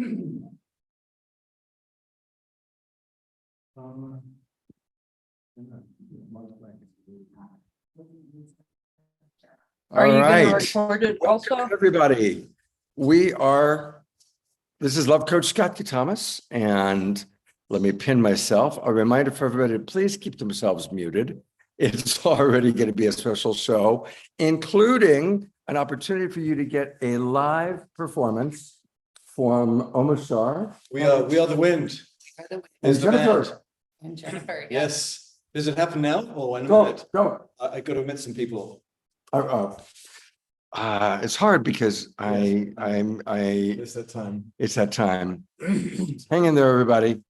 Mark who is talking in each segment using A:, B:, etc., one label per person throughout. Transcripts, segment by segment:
A: Are you going to
B: right.
A: record it
B: Welcome,
A: also?
B: everybody. This is Love Coach Scott Thomas, and let me pin myself. A reminder for everybody to please keep themselves muted. It's already going to be a special show, including an opportunity for you to get a live performance from Omashar.
C: We are the wind.
B: And
C: the band.
B: Jennifer.
A: And Jennifer, yeah.
C: Yes. Does it happen now or in a
B: Go,
C: minute?
B: go.
C: I got to admit some people.
B: It's hard because
C: It's that time.
B: it's that time. Hang in there, everybody.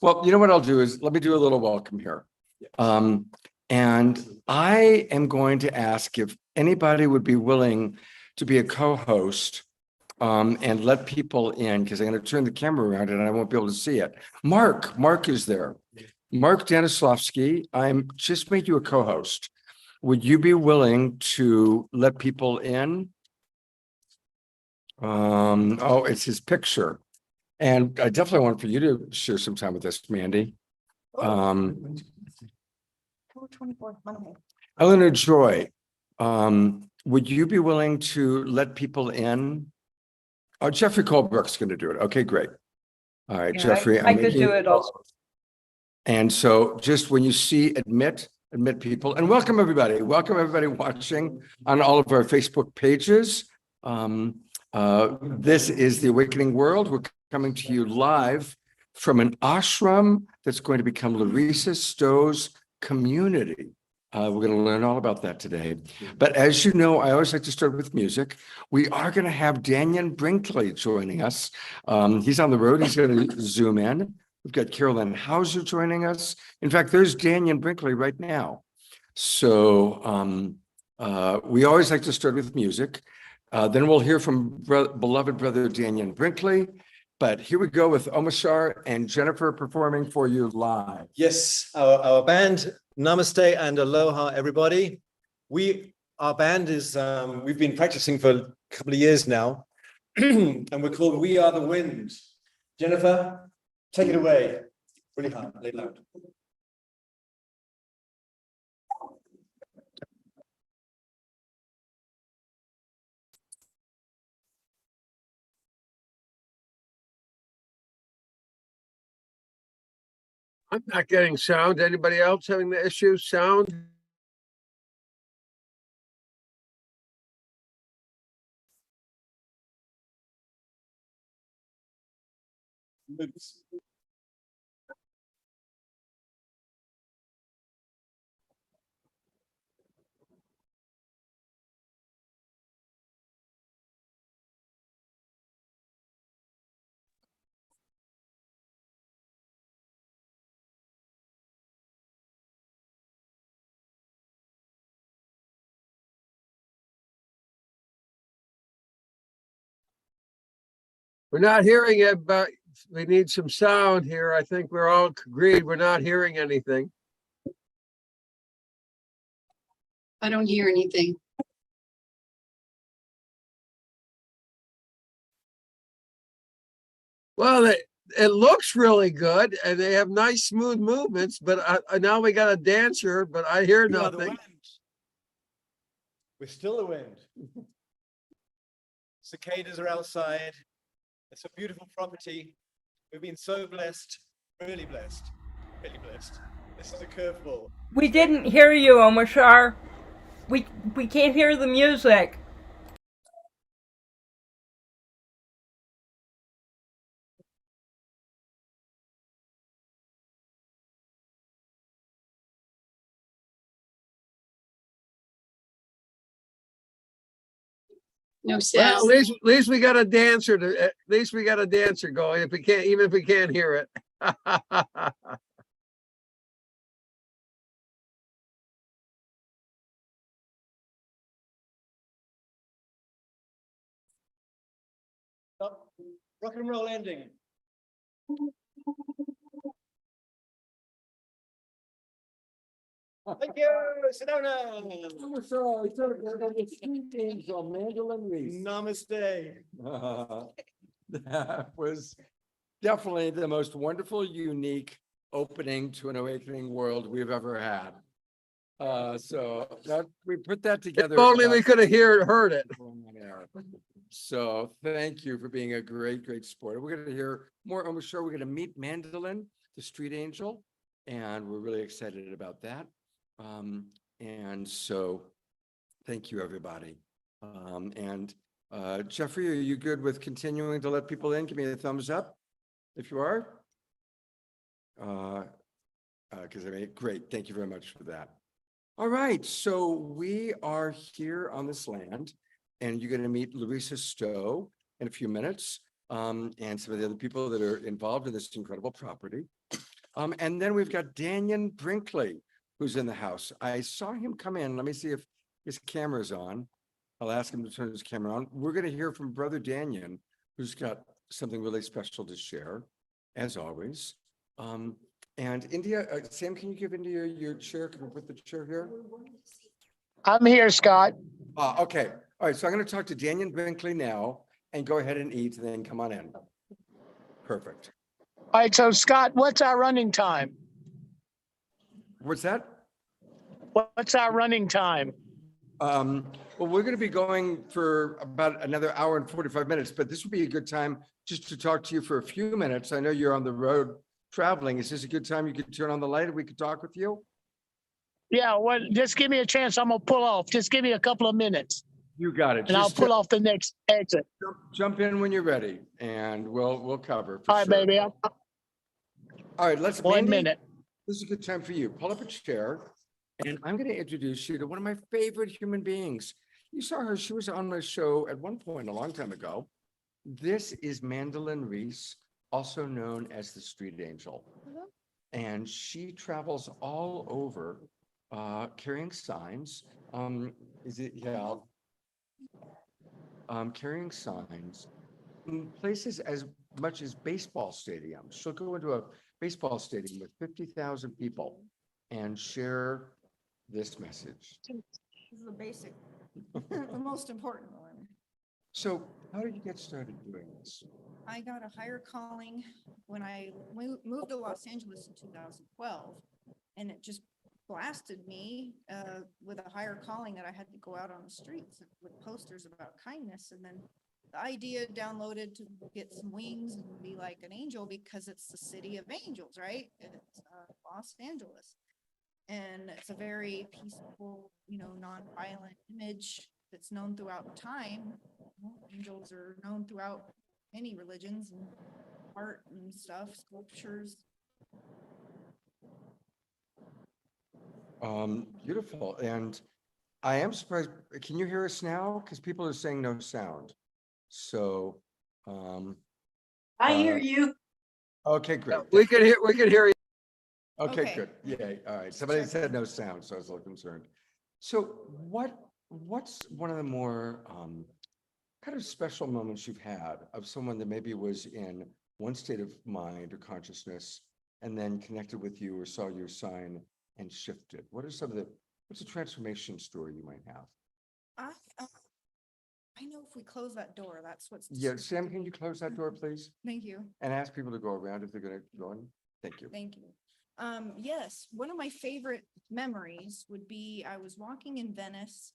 B: Well, you know what I'll do is let me do a little welcome here. And I am going to ask if anybody would be willing to be a co-host and let people in, because I'm going to turn the camera around and I won't be able to see it. Mark is there. Mark Danislavsky, I'm just made you a co-host. Would you be willing to let people in? Oh, it's his picture. And I definitely want for you to share some time with us, Mandy.
A: 24 Monday.
B: Eleanor Joy, would you be willing to let people in? Oh, Jeffrey Colebrook's going to do it. Okay, great. All right,
A: Yeah,
B: Jeffrey.
A: I could do it also.
B: And so just when you see admit people, and welcome everybody watching on all of our Facebook pages. This is The Awakening World. We're coming to you live from an ashram that's going to become Larisa Stow's community. We're going to learn all about that today. But as you know, I always like to start with music. We are going to have Danion Brinkley joining us. He's on the road. He's going to zoom in. We've got Carolyn Hauser joining us. In fact, there's Danion Brinkley right now. So we always like to start with music. Then we'll hear from beloved brother Danion Brinkley. But here we go with Omashar and Jennifer performing for you live.
C: Yes, our band, Namaste and Aloha, everybody. Our band is, we've been practicing for a couple of years now, and we're called We Are the Wind. Jennifer, take it away. Really hard, lay loud.
D: I'm not getting sound. Anybody else having the issue? Sound?
C: Moves.
D: We're not hearing it, but we need some sound here. I think we're all agreed we're not hearing anything.
A: I don't hear anything.
D: Well, it looks really good and they have nice smooth movements, but now we got a dancer, but I hear
C: We are the
D: nothing.
C: wind. We're still the wind. Cicadas are outside. It's a beautiful property. We've been so blessed, really blessed, really blessed. This is a curveball.
E: We didn't hear you, Omashar. We can't hear the music.
A: No
D: Well,
A: sound.
D: at least we got a dancer going. Even if we can't hear it.
C: Rock and roll ending. Thank you, Sedona.
B: Mandolin Reese.
C: Namaste.
B: That was definitely the most wonderful, unique opening to an awakening world we've ever had. So that we put that together.
D: If only we
B: about-
D: could have heard it.
B: So thank you for being a great, great sport. We're going to hear more. I'm sure we're going to meet Mandolin, the street angel, and we're really excited about that. And so thank you, everybody. Jeffrey, are you good with continuing to let people in? Give me a thumbs up if you are. Because I mean, great. Thank you very much for that. All right, so we are here on this land, and you're going to meet Larisa Stow in a few minutes, and some of the other people that are involved in this incredible property. And then we've got Danion Brinkley, who's in the house. I saw him come in. Let me see if his camera's on. I'll ask him to turn his camera on. We're going to hear from Brother Dannion, who's got something really special to share, as always. And India, Sam, can you give India your chair? Can we put the chair here?
F: I'm here, Scott.
B: Okay. All right. So I'm going to talk to Danion Brinkley now and go ahead and eat and then come on in. Perfect.
F: All right, so Scott, what's our running time?
B: What's that?
F: What's our running time?
B: Well, we're going to be going for about another hour and 45 minutes, but this would be a good time just to talk to you for a few minutes. I know you're on the road traveling. Is this a good time you could turn on the light and we could talk with you?
F: Yeah, well, just give me a chance. I'm gonna pull off. Just give me a couple of minutes
B: You got it.
F: and I'll
B: Just
F: pull off the next exit.
B: jump in when you're ready and we'll cover for
F: All right,
B: sure.
F: baby.
B: All right, let's
F: 1
B: Mandy,
F: minute.
B: this is a good time for you. Pull up a chair and I'm going to introduce you to one of my favorite human beings. You saw her. She was on my show at one point a long time ago. This is Mandolin Reese, also known as the Street Angel. And she travels all over carrying signs. Carrying signs in places as much as baseball stadiums. She'll go into a baseball stadium with 50,000 people and share this message.
A: This is the basic, the most important one.
B: So how did you get started doing this?
A: I got a higher calling when I moved to Los Angeles in 2012, and it just blasted me with a higher calling that I had to go out on the streets with posters about kindness. And then the idea downloaded to get some wings and be like an angel because it's the city of angels, right? It's Los Angeles. And it's a very peaceful, non-violent image that's known throughout time. Angels are known throughout many religions and art and stuff, sculptures.
B: Beautiful. And I am surprised. Can you hear us now? Because people are saying no sound. So
G: I hear you.
B: okay, great.
D: We can hear you.
B: Okay,
A: Okay.
B: good. Yeah, all right. Somebody said no sound, so I was a little concerned. So what's one of the more kind of special moments you've had of someone that maybe was in one state of mind or consciousness and then connected with you or saw your sign and shifted? What's a transformation story you might have?
A: I know if we close that door, that's what's.
B: Yeah, Sam, can you close that door, please?
A: Thank you.
B: And ask people to go around if they're going to go in. Thank you.
A: Thank you. Yes, one of my favorite memories would be I was walking in Venice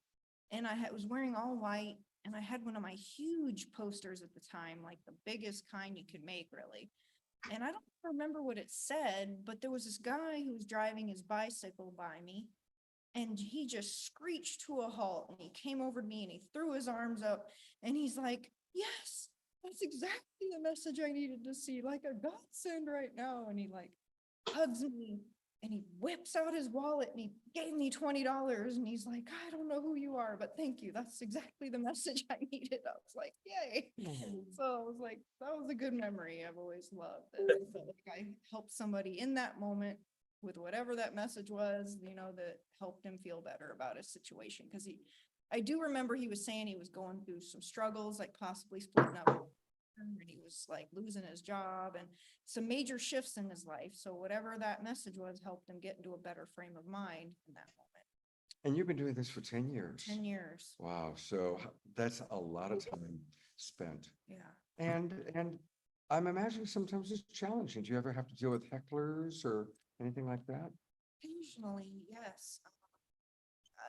A: and I was wearing all white and I had one of my huge posters at the time, like the biggest kind you could make, really. And I don't remember what it said, but there was this guy who was driving his bicycle by me and he just screeched to a halt and he came over to me and he threw his arms up and he's like, yes, that's exactly the message I needed to see, like a godsend right now. And he like hugs me and he whips out his wallet and he gave me $20 and he's like, I don't know who you are, but thank you. That's exactly the message I needed. I was like, yay. So I was like, that was a good memory. I've always loved that. I felt like I helped somebody in that moment with whatever that message was, that helped him feel better about his situation. Because I do remember he was saying he was going through some struggles, like possibly splitting up, and he was like losing his job and some major shifts in his life. So whatever that message was helped him get into a better frame of mind in that moment.
B: And you've been doing this for 10 years.
A: 10 years.
B: Wow. So that's a lot of time spent.
A: Yeah.
B: And I'm imagining sometimes it's challenging. Do you ever have to deal with hecklers or anything like that?
A: Occasionally, yes.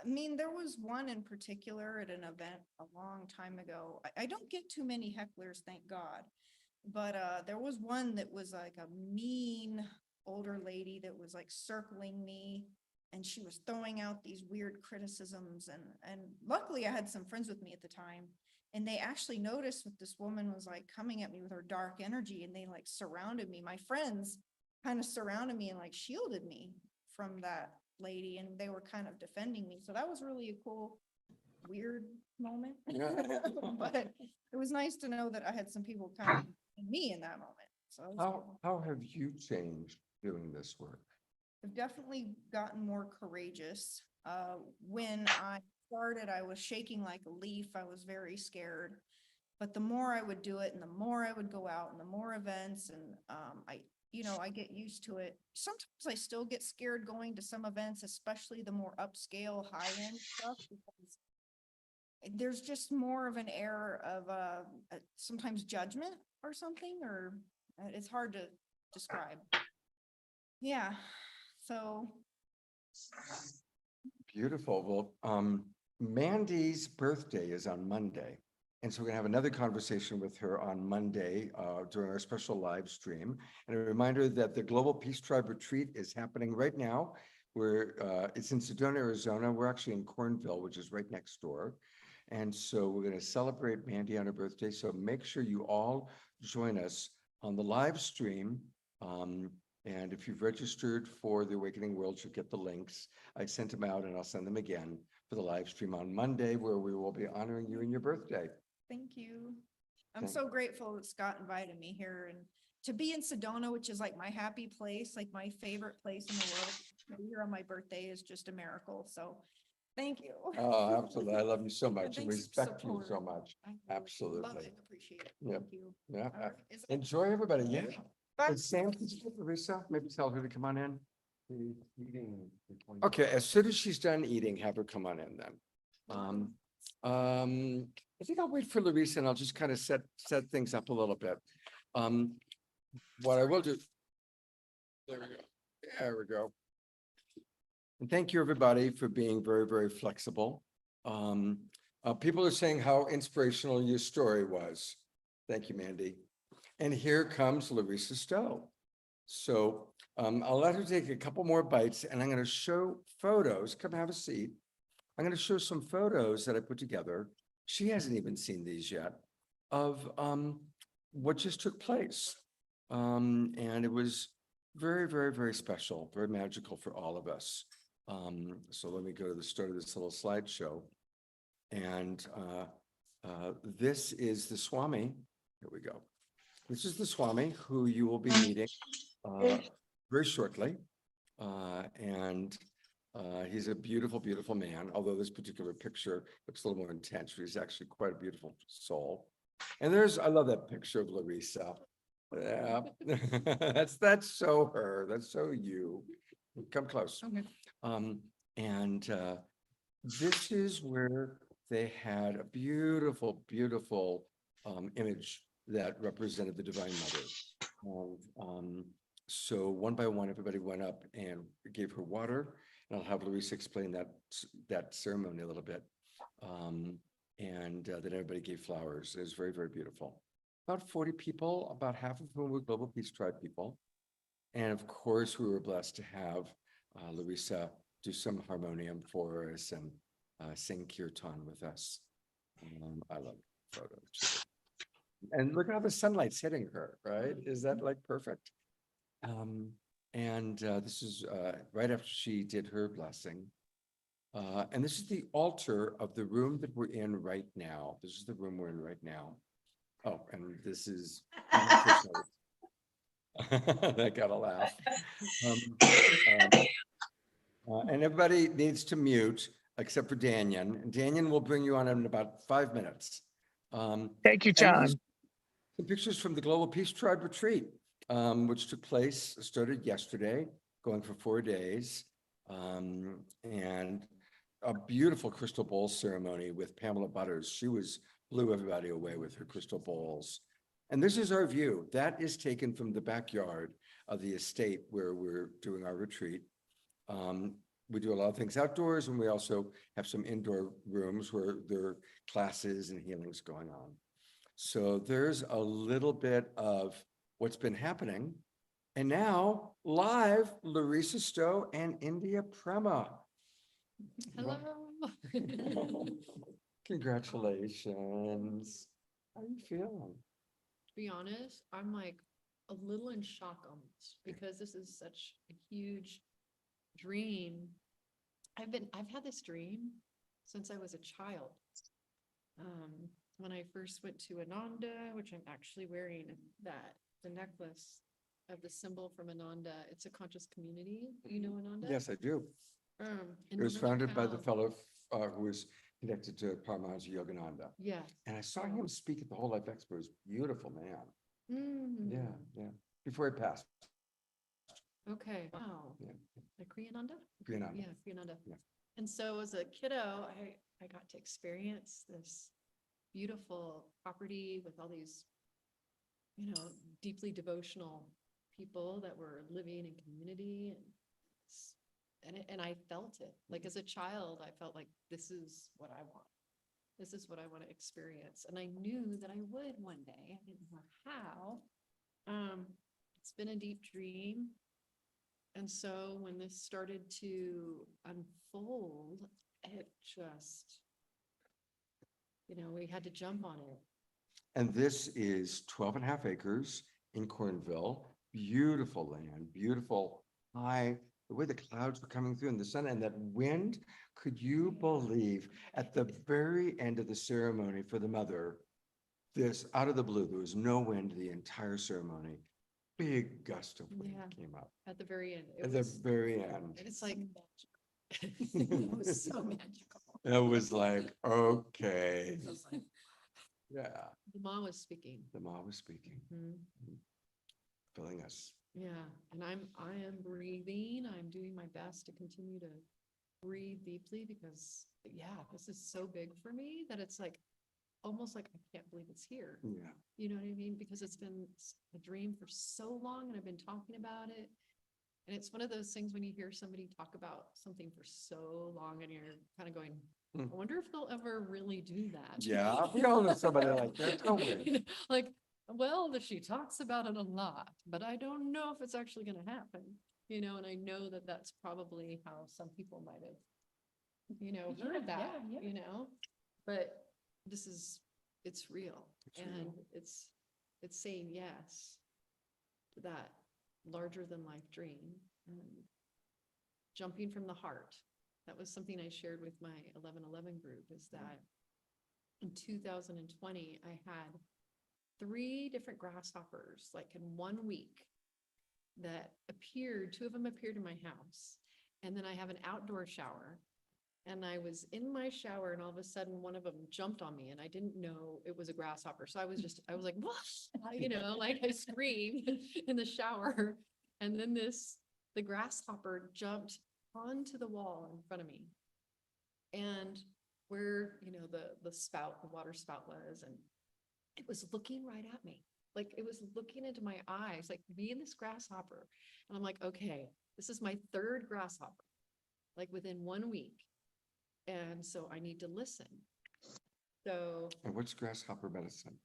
A: I mean, there was one in particular at an event a long time ago. I don't get too many hecklers, thank God. But there was one that was like a mean older lady that was like circling me, and she was throwing out these weird criticisms. And luckily I had some friends with me at the time, and they actually noticed that this woman was like coming at me with her dark energy, and they like surrounded me. My friends kind of surrounded me and like shielded me from that lady, and they were kind of defending me. So that was really a cool, weird moment. But it was nice to know that I had some people kind of in me in that moment. So it was cool.
B: How have you changed doing this work?
A: I've definitely gotten more courageous. When I started, I was shaking like a leaf. I was very scared. But the more I would do it and the more I would go out and the more events, and I get used to it. Sometimes I still get scared going to some events, especially the more upscale, high-end stuff, because there's just more of an air of sometimes judgment or something, or it's hard to describe. Yeah, so.
B: Beautiful. Well, Mandy's birthday is on Monday. And so we're gonna have another conversation with her on Monday during our special live stream. And a reminder that the Global Peace Tribe Retreat is happening right now. It's in Sedona, Arizona. We're actually in Cornville, which is right next door. And so we're gonna celebrate Mandy on her birthday. So make sure you all join us on the live stream. And if you've registered for the Awakening World, you'll get the links. I sent them out and I'll send them again for the live stream on Monday, where we will be honoring you and your birthday.
A: Thank you. I'm
B: Thank-
A: so grateful that Scott invited me here, and to be in Sedona, which is like my happy place, like my favorite place in the world. To be here on my birthday is just a miracle. So thank you.
B: Oh, absolutely. I love you so much and
A: thanks for
B: respect you
A: support.
B: so much.
A: I really
B: Absolutely.
A: love it and appreciate it.
B: Yep.
A: Thank you.
B: Yeah.
A: All right. Is it-
B: Enjoy, everybody. Yeah.
A: Bye.
B: And Sam, could you get Larisa? Maybe tell her to come on in. Okay, as soon as she's done eating, have her come on in then. I think I'll wait for Larisa and I'll just kind of set things up a little bit. What I will do. There we go. There we go. And thank you, everybody, for being very, very flexible. People are saying how inspirational your story was. Thank you, Mandy. And here comes Larisa Stow. So I'll let her take a couple more bites, and I'm going to show photos. Come have a seat. I'm going to show some photos that I put together. She hasn't even seen these yet, of what just took place. And it was very, very, very special, very magical for all of us. So let me go to the start of this little slideshow. And this is the Swami. Here we go. This is the Swami who you will be meeting very shortly. And he's a beautiful, beautiful man, although this particular picture looks a little more intense, but he's actually quite a beautiful soul. And I love that picture of Larisa. Yeah, that's so her, that's so you. Come close.
A: Okay.
B: And this is where they had a beautiful, beautiful image that represented the Divine Mother. And so one by one, everybody went up and gave her water. And I'll have Luisa explain that ceremony a little bit. And then everybody gave flowers. It was very, very beautiful. About 40 people, about half of whom were Global Peace Tribe people. And of course, we were blessed to have Luisa do some harmonium for us and sing kirtan with us. I love photos. And look at how the sunlight's hitting her, right? Is that like perfect? And this is right after she did her blessing. And this is the altar of the room that we're in right now. This is the room we're in right now. Oh, and this is, I gotta laugh. And everybody needs to mute except for Dannion. Dannion will bring you on in about 5 minutes.
F: Take your time.
B: Some pictures from the Global Peace Tribe Retreat, which started yesterday, going for 4 days. And a beautiful crystal bowl ceremony with Pamela Butters. She blew everybody away with her crystal bowls. And this is our view. That is taken from the backyard of the estate where we're doing our retreat. We do a lot of things outdoors, and we also have some indoor rooms where there are classes and healings going on. So there's a little bit of what's been happening. And now live, Larisa Stow and India Prema.
H: Hello.
B: Congratulations. How are you feeling?
H: To be honest, I'm like a little in shock almost because this is such a huge dream. I've had this dream since I was a child. When I first went to Ananda, which I'm actually wearing the necklace of the symbol from Ananda. It's a conscious community. You know Ananda?
B: Yes, I do. It was founded by the fellow who was connected to Paramahansa Yogananda.
H: Yeah.
B: And I saw him speak at the Whole Life Expo. He was a beautiful man. Yeah, yeah. Before he passed.
H: Okay. Wow.
B: Yeah.
H: Like Kriyananda?
B: Kriyananda.
H: Yeah, Kriyananda.
B: Yeah.
H: And so as a kiddo, I got to experience this beautiful property with all these, deeply devotional people that were living in community, and I felt it. Like as a child, I felt like this is what I want. This is what I want to experience. And I knew that I would one day. I didn't know how. It's been a deep dream. And so when this started to unfold, it just, we had to jump on it.
B: And this is 12 and a half acres in Cornville. Beautiful land, beautiful high, the way the clouds were coming through in the sun and that wind. Could you believe at the very end of the ceremony for the mother, this out of the blue, there was no wind the entire ceremony. Big gust of wind came up.
H: At the very end.
B: At the very end.
H: It's like, it was so magical.
B: It was like, okay. Yeah.
H: The mom was speaking.
B: The mom was speaking. Filling us.
H: Yeah. And I am breathing. I'm doing my best to continue to breathe deeply because, this is so big for me that it's like, almost like I can't believe it's here.
B: Yeah.
H: You know what I mean? Because it's been a dream for so long and I've been talking about it. And it's one of those things when you hear somebody talk about something for so long and you're kind of going, I wonder if they'll ever really do that.
B: Yeah, we all know somebody like that, don't we?
H: Like, well, she talks about it a lot, but I don't know if it's actually going to happen, and I know that that's probably how some people might have, heard that, but it's real. And it's saying yes to that larger than life dream and jumping from the heart. That was something I shared with my 1111 group, is that in 2020, I had 3 different grasshoppers, like in 1 week, that appeared. 2 of them appeared in my house. And then I have an outdoor shower. And I was in my shower and all of a sudden one of them jumped on me and I didn't know it was a grasshopper. So I was like, what? Like I screamed in the shower. And then the grasshopper jumped onto the wall in front of me. And where, the water spout was, and it was looking right at me. Like it was looking into my eyes, like me and this grasshopper. And I'm like, okay, this is my 3rd grasshopper, like within 1 week. And so I need to listen. So.
B: And what's grasshopper medicine?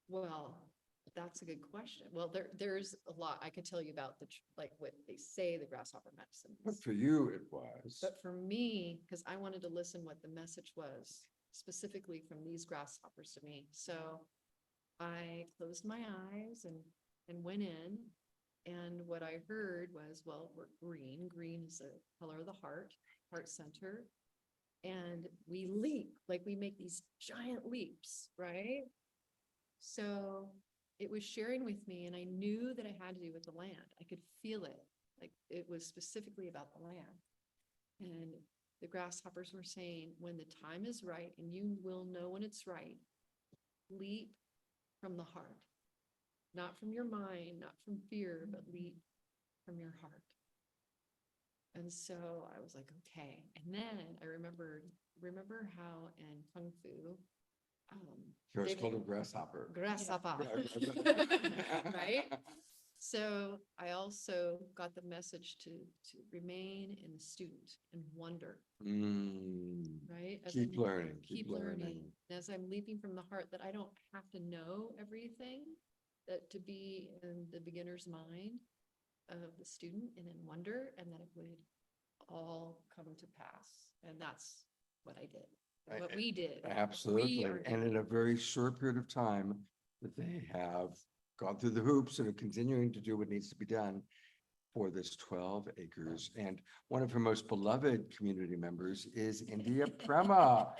H: Well, that's a good question. Well, there's a lot I could tell you about like what they say the grasshopper medicine is.
B: But for you, it was.
H: But for me, because I wanted to listen what the message was specifically from these grasshoppers to me. So I closed my eyes and went in. And what I heard was, well, we're green. Green is the color of the heart center. And we leap, like we make these giant leaps, right? So it was sharing with me, and I knew that it had to do with the land. I could feel it, like it was specifically about the land. And the grasshoppers were saying, when the time is right, and you will know when it's right, leap from the heart, not from your mind, not from fear, but leap from your heart. And so I was like, okay. And then I remember how in Kung Fu,
B: Here it's
H: they-
B: called a grasshopper.
H: grasshopper,
B: Yeah.
H: right? So I also got the message to remain in the student and wonder,
B: Mm,
H: right? As
B: keep
H: I'm-
B: learning,
H: keep learning. As I'm leaping from the heart, that I don't have to know everything, that to be in the beginner's mind of the student and in wonder, and that it would all come to pass. And that's what I did, what we did.
B: Absolutely.
H: We are
B: And in a very short period of time, that they have gone through the hoops and are continuing to do what needs to be done for this 12 acres. And one of her most beloved community members is India Prema.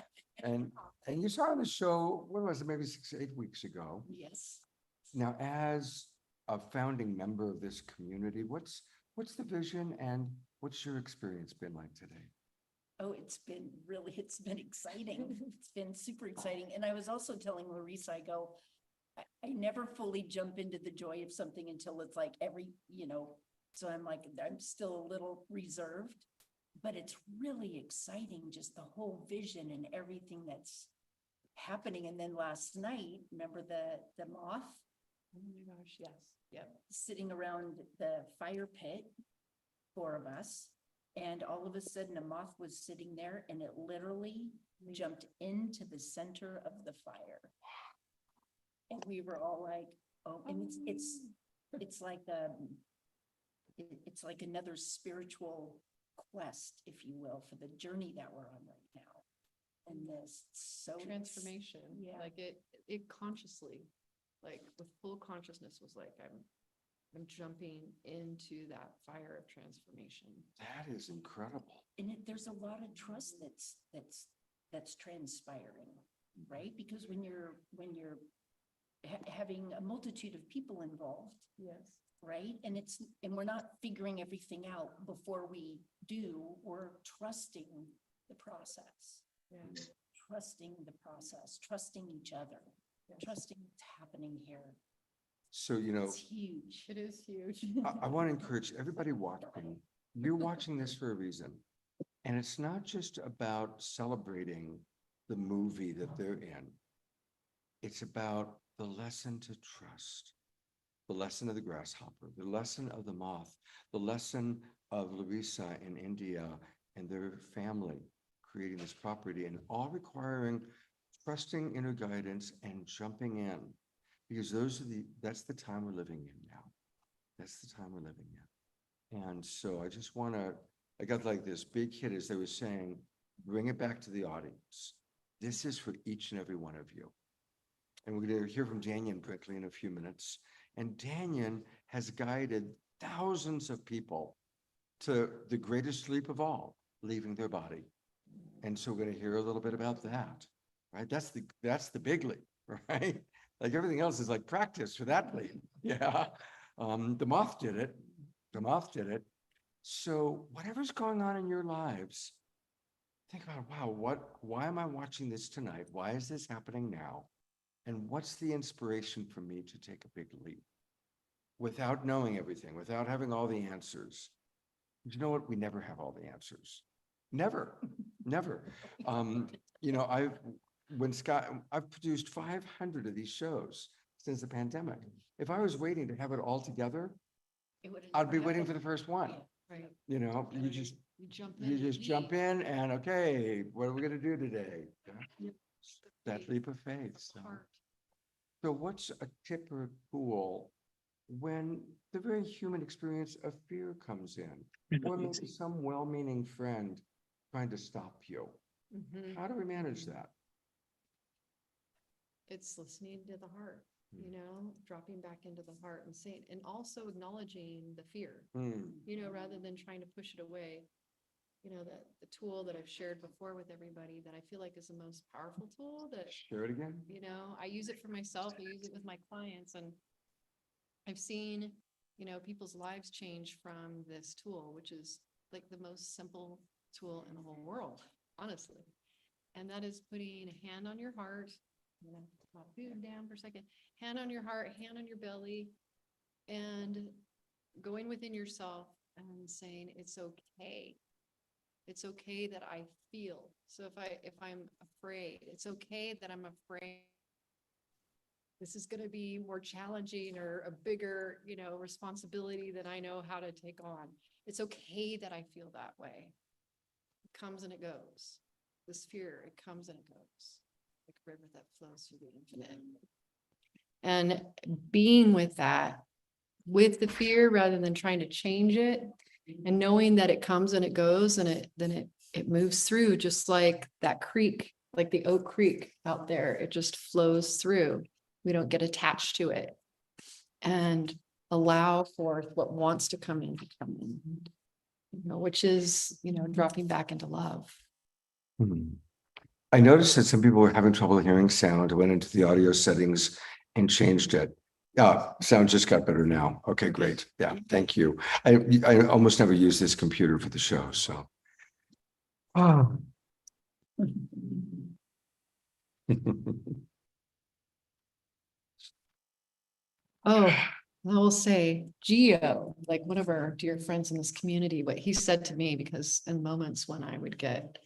B: And you saw on the show, what was it, maybe 6, 8 weeks ago?
G: Yes.
B: Now, as a founding member of this community, what's the vision and what's your experience been like today?
G: Oh, it's been exciting. It's been super exciting. And I was also telling Larisa, I go, I never fully jump into the joy of something until it's like so I'm like, I'm still a little reserved, but it's really exciting, just the whole vision and everything that's happening. And then last night, remember the moth?
H: Oh my gosh, yes.
G: Yep, sitting around the fire pit, 4 of us. And all of a sudden a moth was sitting there and it literally jumped into the center of the fire. And we were all like, oh, and it's like it's like another spiritual quest, if you will, for the journey that we're on right now. And this so
H: Transformation,
G: yeah.
H: like it consciously, like with full consciousness was like, I'm jumping into that fire of transformation.
B: That is incredible.
G: And there's a lot of trust that's transpiring, right? Because when you're having a multitude of people involved,
H: Yes.
G: right? And we're not figuring everything out before we do, we're trusting the process.
H: Yeah.
G: Trusting the process, trusting each other, trusting what's happening here.
B: So,
G: It's huge.
H: It is huge.
B: I want to encourage everybody watching. You're watching this for a reason. And it's not just about celebrating the movie that they're in. It's about the lesson to trust, the lesson of the grasshopper, the lesson of the moth, the lesson of Luisa in India and their family creating this property, and all requiring trusting inner guidance and jumping in, because that's the time we're living in now. That's the time we're living in. And so I got like this big hit as they were saying, bring it back to the audience. This is for each and every one of you. And we're going to hear from Danion Brinkley in a few minutes. And Dannion has guided thousands of people to the greatest leap of all, leaving their body. And so we're going to hear a little bit about that, right? That's the big leap, right? Like everything else is like practice for that leap. Yeah. The moth did it. The moth did it. So whatever's going on in your lives, think about, wow, why am I watching this tonight? Why is this happening now? And what's the inspiration for me to take a big leap without knowing everything, without having all the answers? You know what? We never have all the answers. Never, never. I've produced 500 of these shows since the pandemic. If I was waiting to have it all together, I'd be waiting for the first one.
H: Right.
B: You just
H: You
B: jump in and, okay, what are we gonna do today?
H: Yep.
B: That leap of faith. So.
H: Heart.
B: So what's a tip or a tool when the very human experience of fear comes in? Or maybe some well-meaning friend trying to stop you?
H: Mhm.
B: How do we manage that?
H: It's listening to the heart, dropping back into the heart and saying, and also acknowledging the fear, rather than trying to push it away. That the tool that I've shared before with everybody that I feel like is the most powerful tool that,
B: Share it again.
H: I use it for myself, I use it with my clients, and I've seen, people's lives change from this tool, which is like the most simple tool in the whole world, honestly. And that is putting a hand on your heart. I'm gonna put my food down for a second. Hand on your heart, hand on your belly, and going within yourself and saying, it's okay. It's okay that I feel. So if I'm afraid, it's okay that I'm afraid. This is going to be more challenging or a bigger, responsibility than I know how to take on. It's okay that I feel that way. It comes and it goes. This fear, it comes and it goes. Like a river that flows through the infinite. And being with that, with the fear rather than trying to change it, and knowing that it comes and it goes and it moves through, just like that creek, like the Oak Creek out there, it just flows through. We don't get attached to it, and allow for what wants to come in to come in, which is, dropping back into love.
B: I noticed that some people were having trouble hearing sound. I went into the audio settings and changed it. Sound just got better now. Okay, great. Yeah, thank you. I almost never use this computer for the show, so. Oh.
H: Oh, I will say, Gio, like one of our dear friends in this community, what he said to me, because in moments when I would get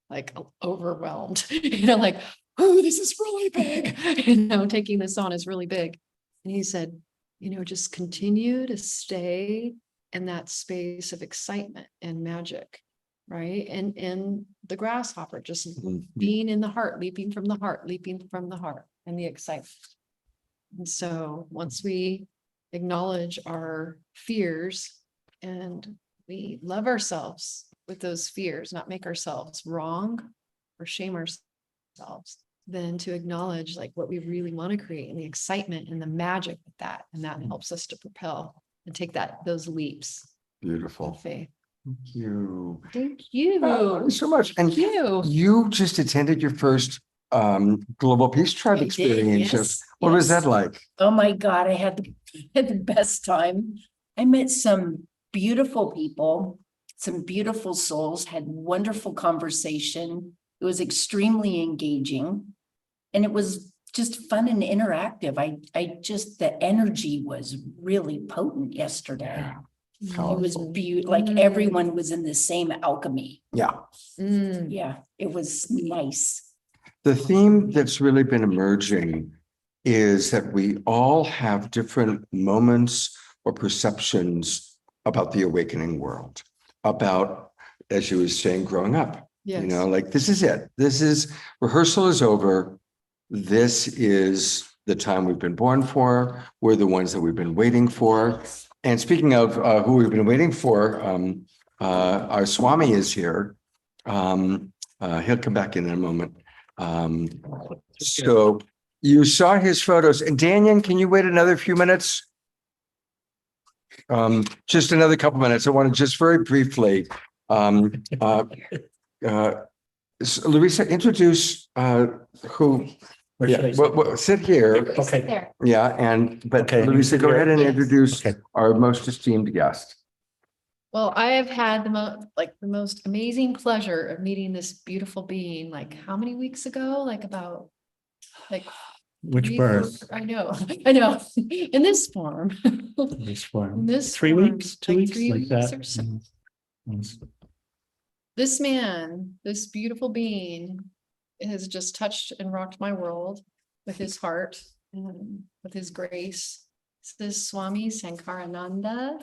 H: like overwhelmed, like, oh, this is really big, taking this on is really big. And he said, just continue to stay in that space of excitement and magic, right? And the grasshopper, just being in the heart, leaping from the heart, and the excitement. And so once we acknowledge our fears and we love ourselves with those fears, not make ourselves wrong or shame ourselves, then to acknowledge like what we really want to create and the excitement and the magic with that. And that helps us to propel and take those leaps.
B: Beautiful.
H: Of faith.
B: Thank you.
H: Thank you.
B: So much. And you just attended your first Global Peace Tribe experience.
G: Yes,
B: What was that like?
G: Oh my God, I had the best time. I met some beautiful people, some beautiful souls, had wonderful conversation. It was extremely engaging. And it was just fun and interactive. The energy was really potent yesterday.
B: Yeah.
G: It was beautiful. Like everyone was in the same alchemy.
B: Yeah.
G: Yeah, it was nice.
B: The theme that's really been emerging is that we all have different moments or perceptions about the awakening world, about, as you were saying, growing up.
H: Yes.
B: Like this is it. Rehearsal is over. This is the time we've been born for. We're the ones that we've been waiting for. And speaking of who we've been waiting for, our Swami is here. He'll come back in a moment. So you saw his photos. And Dannion, can you wait another few minutes? Just another couple minutes. I want to just very briefly, Luisa, introduce who. Yeah, sit here.
I: Okay.
B: Yeah, but
I: Okay.
B: Luisa, go ahead and
H: Yes.
B: introduce our most esteemed guest.
H: Well, I have had the most amazing pleasure of meeting this beautiful being, like how many weeks ago?
I: Which
H: 3
I: birth?
H: I know, in this form.
I: This form.
H: In this
I: 3
H: form,
I: weeks, 2
H: like
I: weeks,
H: 3
I: like
H: weeks
I: that.
H: or so.
I: Mm.
H: This man, this beautiful being, has just touched and rocked my world with his heart and with his grace. This is Swami Sankarananda.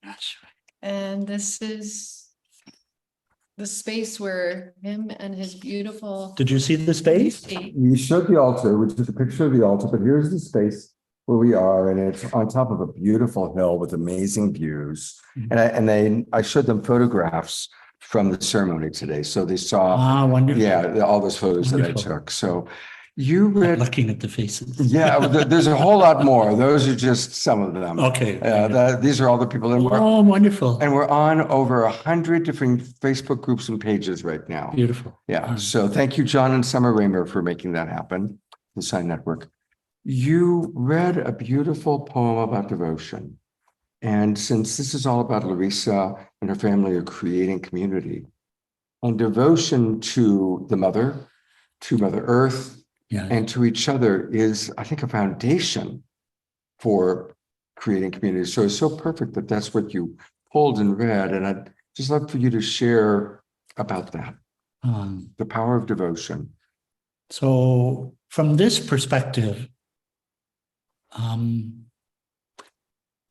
I: That's right.
H: And this is the space where him and his beautiful.
I: Did you see the space?
B: You showed the altar, which is a picture of the altar, but here's the space where we are, and it's on top of a beautiful hill with amazing views. And I showed them photographs from the ceremony today, so they saw,
I: Wonderful.
B: all those photos
I: Wonderful.
B: that I took. So you read,
I: Looking at the faces.
B: yeah, there's a whole lot more. Those are just some of them.
I: Okay.
B: These are all the people, and
I: Oh, wonderful.
B: we're on over 100 different Facebook groups and pages right now.
I: Beautiful.
B: Yeah. So thank you, John and Summer Raymer, for making that happen. The Sign Network. You read a beautiful poem about devotion. And since this is all about Larisa and her family are creating community and devotion to the mother, to Mother Earth,
I: Yeah.
B: and to each other is, I think, a foundation for creating community. So it's so perfect that that's what you pulled and read. And I'd just love for you to share about that,
I: Um,
B: the power of devotion.
I: so from this perspective,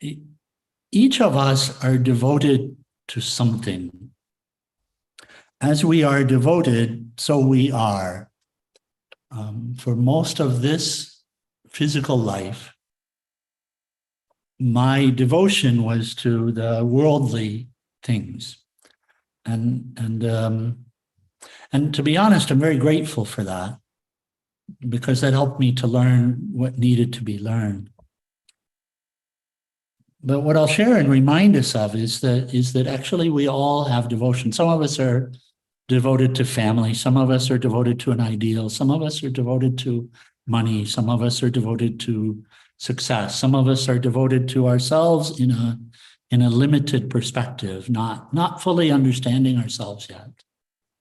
I: e- each of us are devoted to something. As we are devoted, so we are. For most of this physical life, my devotion was to the worldly things. And to be honest, I'm very grateful for that, because that helped me to learn what needed to be learned. But what I'll share and remind us of is that actually we all have devotion. Some of us are devoted to family. Some of us are devoted to an ideal. Some of us are devoted to money. Some of us are devoted to success. Some of us are devoted to ourselves in a limited perspective, not fully understanding ourselves yet,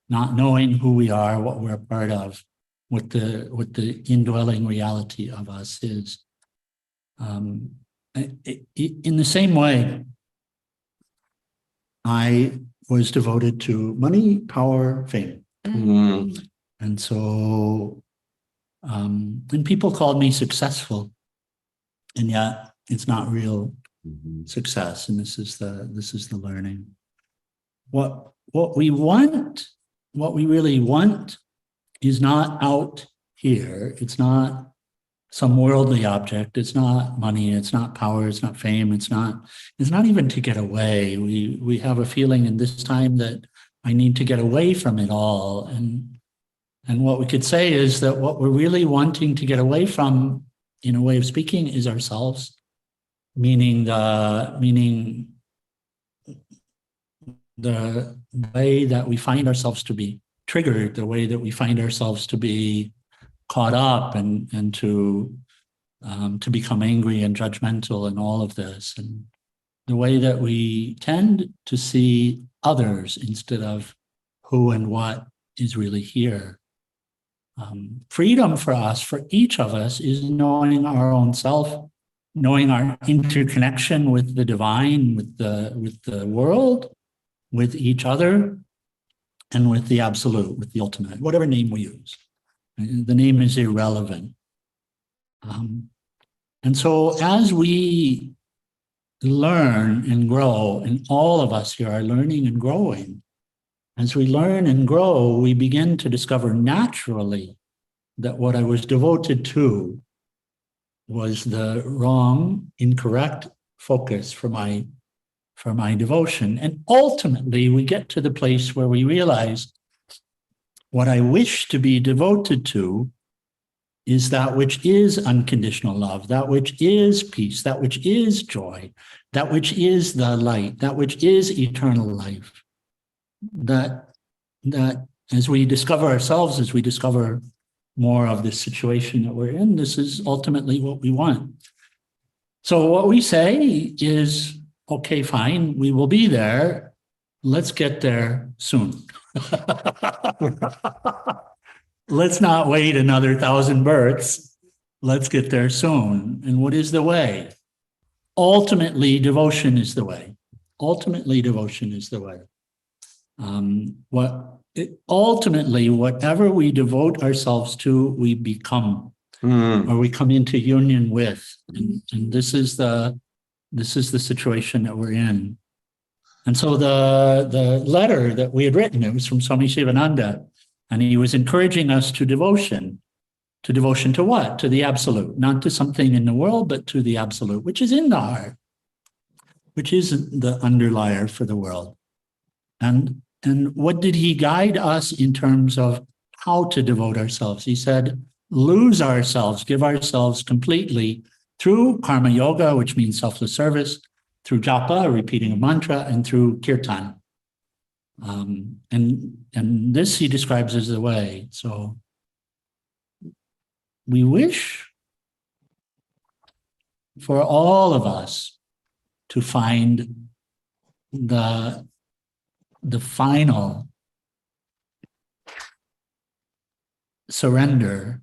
I: not knowing who we are, what we're a part of, what the indwelling reality of us is. In the same way, I was devoted to money, power, fame.
B: Mm.
I: And so, and people called me successful, and yet it's not real success. And this is the learning. What we want, what we really want, is not out here. It's not some worldly object. It's not money. It's not power. It's not fame. It's not even to get away. We have a feeling in this time that I need to get away from it all. And what we could say is that what we're really wanting to get away from, in a way of speaking, is ourselves, meaning the way that we find ourselves to be triggered, the way that we find ourselves to be caught up and to become angry and judgmental and all of this, and the way that we tend to see others instead of who and what is really here. Freedom for us, for each of us, is knowing our own self, knowing our interconnection with the divine, with the world, with each other, and with the absolute, with the ultimate, whatever name we use. The name is irrelevant. And so as we learn and grow, and all of us here are learning and growing, as we learn and grow, we begin to discover naturally that what I was devoted to was the wrong, incorrect focus for my devotion. And ultimately, we get to the place where we realize what I wish to be devoted to is that which is unconditional love, that which is peace, that which is joy, that which is the light, that which is eternal life. That as we discover ourselves, as we discover more of this situation that we're in, this is ultimately what we want. So what we say is, okay, fine, we will be there. Let's get there soon. Let's not wait another 1,000 births. Let's get there soon. And what is the way? Ultimately, devotion is the way. Ultimately, devotion is the way. Ultimately, whatever we devote ourselves to, we become, or we come into union with. And this is the situation that we're in. And so the letter that we had written, it was from Swami Shivananda, and he was encouraging us to devotion. To devotion to what? To the absolute, not to something in the world, but to the absolute, which is in the heart, which is the underlier for the world. And what did he guide us in terms of how to devote ourselves? He said, lose ourselves, give ourselves completely through karma yoga, which means selfless service, through japa, repeating a mantra, and through kirtan. And this he describes as the way. So we wish for all of us to find the final surrender,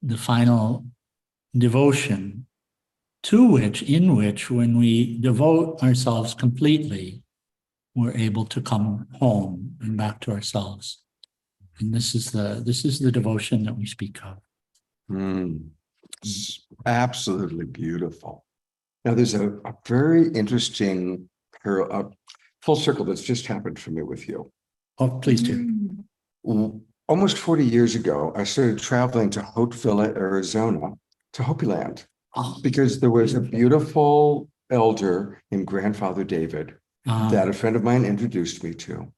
I: the final devotion, in which when we devote ourselves completely, we're able to come home and back to ourselves. And this is the devotion that we speak of.
B: Absolutely beautiful. Now, there's a very interesting full circle that's just happened for me with you.
I: Oh, please do.
B: Almost 40 years ago, I started traveling to Hautvilla, Arizona, to Hopi Land, because there was a beautiful elder named Grandfather David that a friend of mine introduced me to.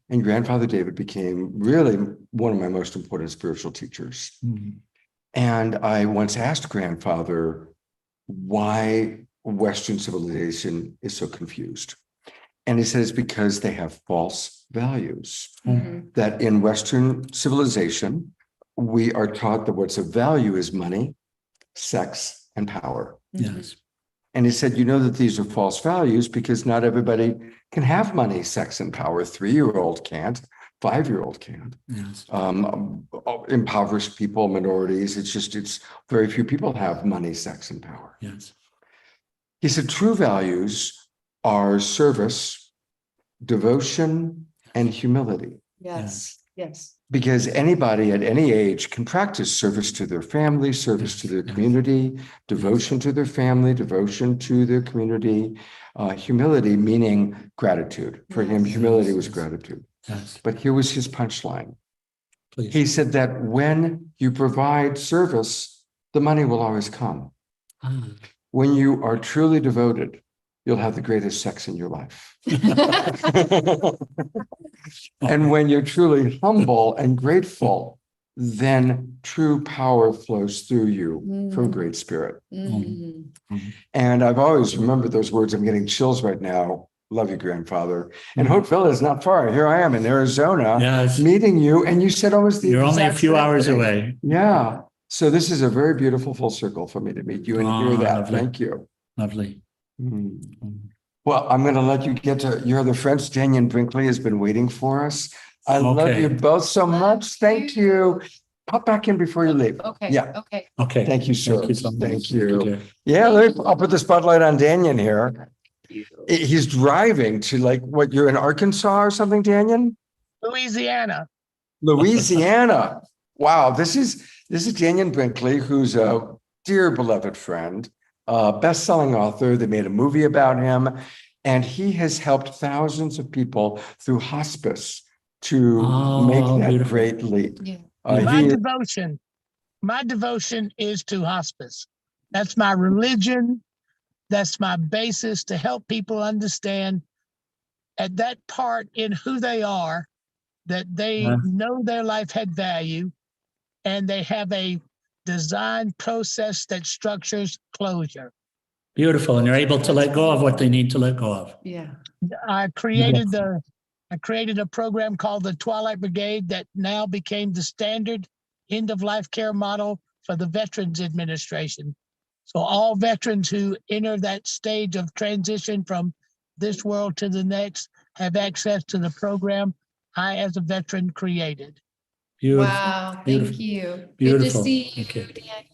B: And Grandfather David became really one of my most important spiritual teachers. And I once asked Grandfather why Western civilization is so confused. And he said it's because they have false values. That in Western civilization, we are taught that what's of value is money, sex, and power.
I: Yes.
B: And he said, you know that these are false values because not everybody can have money, sex, and power. 3-year-old can't, 5-year-old can't.
I: Yes.
B: Impoverished people, minorities, it's very few people have money, sex, and power.
I: Yes.
B: He said, true values are service, devotion, and humility.
H: Yes, yes.
B: Because anybody at any age can practice service to their family, service to their community, devotion to their family, devotion to their community, humility meaning gratitude. For him, humility was gratitude.
I: Yes.
B: But here was his punchline.
I: Please.
B: He said that when you provide service, the money will always come. When you are truly devoted, you'll have the greatest sex in your life. And when you're truly humble and grateful, then true power flows through you from Great Spirit. And I've always remembered those words. I'm getting chills right now. Love you, Grandfather. And Hautville is not far. Here I am in Arizona, meeting you. And you said almost the
I: You're only a
B: exact
I: few
B: same
I: hours
B: thing.
I: away.
B: Yeah. So this is a very beautiful full circle for me to meet you and hear that.
I: Lovely.
B: Thank you.
I: Lovely.
B: Well, I'm going to let you get to your other friends. Dannion Brinkley has been waiting for us. I love you both so much. Thank you. Pop back in before you leave.
H: Okay.
B: Yeah.
H: Okay.
I: Okay.
B: Thank you, sir.
I: Thank you so much.
B: Thank you. Yeah, I'll put the spotlight on Dannion here. He's driving to what, you're in Arkansas or something, Dannion?
F: Louisiana.
B: Louisiana. Wow. This is Dannion Brinkley, who's a dear beloved friend, best-selling author. They made a movie about him, and he has helped thousands of people through hospice to make that
I: beautiful.
B: great leap.
H: Yeah.
F: My devotion is to hospice. That's my religion. That's my basis to help people understand at that part in who they are, that they know their life had value, and they have a design process that structures closure.
I: Beautiful. And they're able to let go of what they need to let go of.
H: Yeah.
F: I created a program called the Twilight Brigade that now became the standard end-of-life care model for the Veterans Administration. So all veterans who enter that stage of transition from this world to the next have access to the program I, as a veteran, created.
I: Beautiful.
H: Wow.
I: Beautiful.
H: Thank you.
I: Beautiful.
H: Good to see you,
I: Okay.
H: Dan.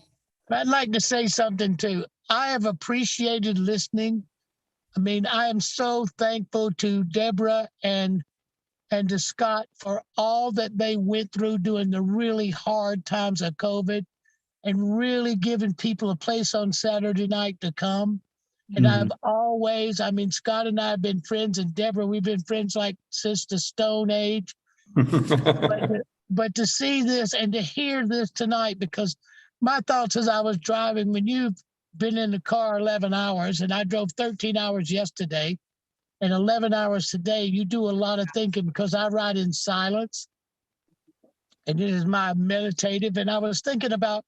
F: I'd like to say something too. I have appreciated listening. I mean, I am so thankful to Debra and to Scott for all that they went through during the really hard times of COVID, and really giving people a place on Saturday night to come. And I've always, Scott and I have been friends, and Debra, we've been friends since the Stone Age. But to see this and to hear this tonight, because my thoughts as I was driving, when you've been in the car 11 hours, and I drove 13 hours yesterday and 11 hours today, you do a lot of thinking because I ride in silence. And it is my meditative. And I was thinking about,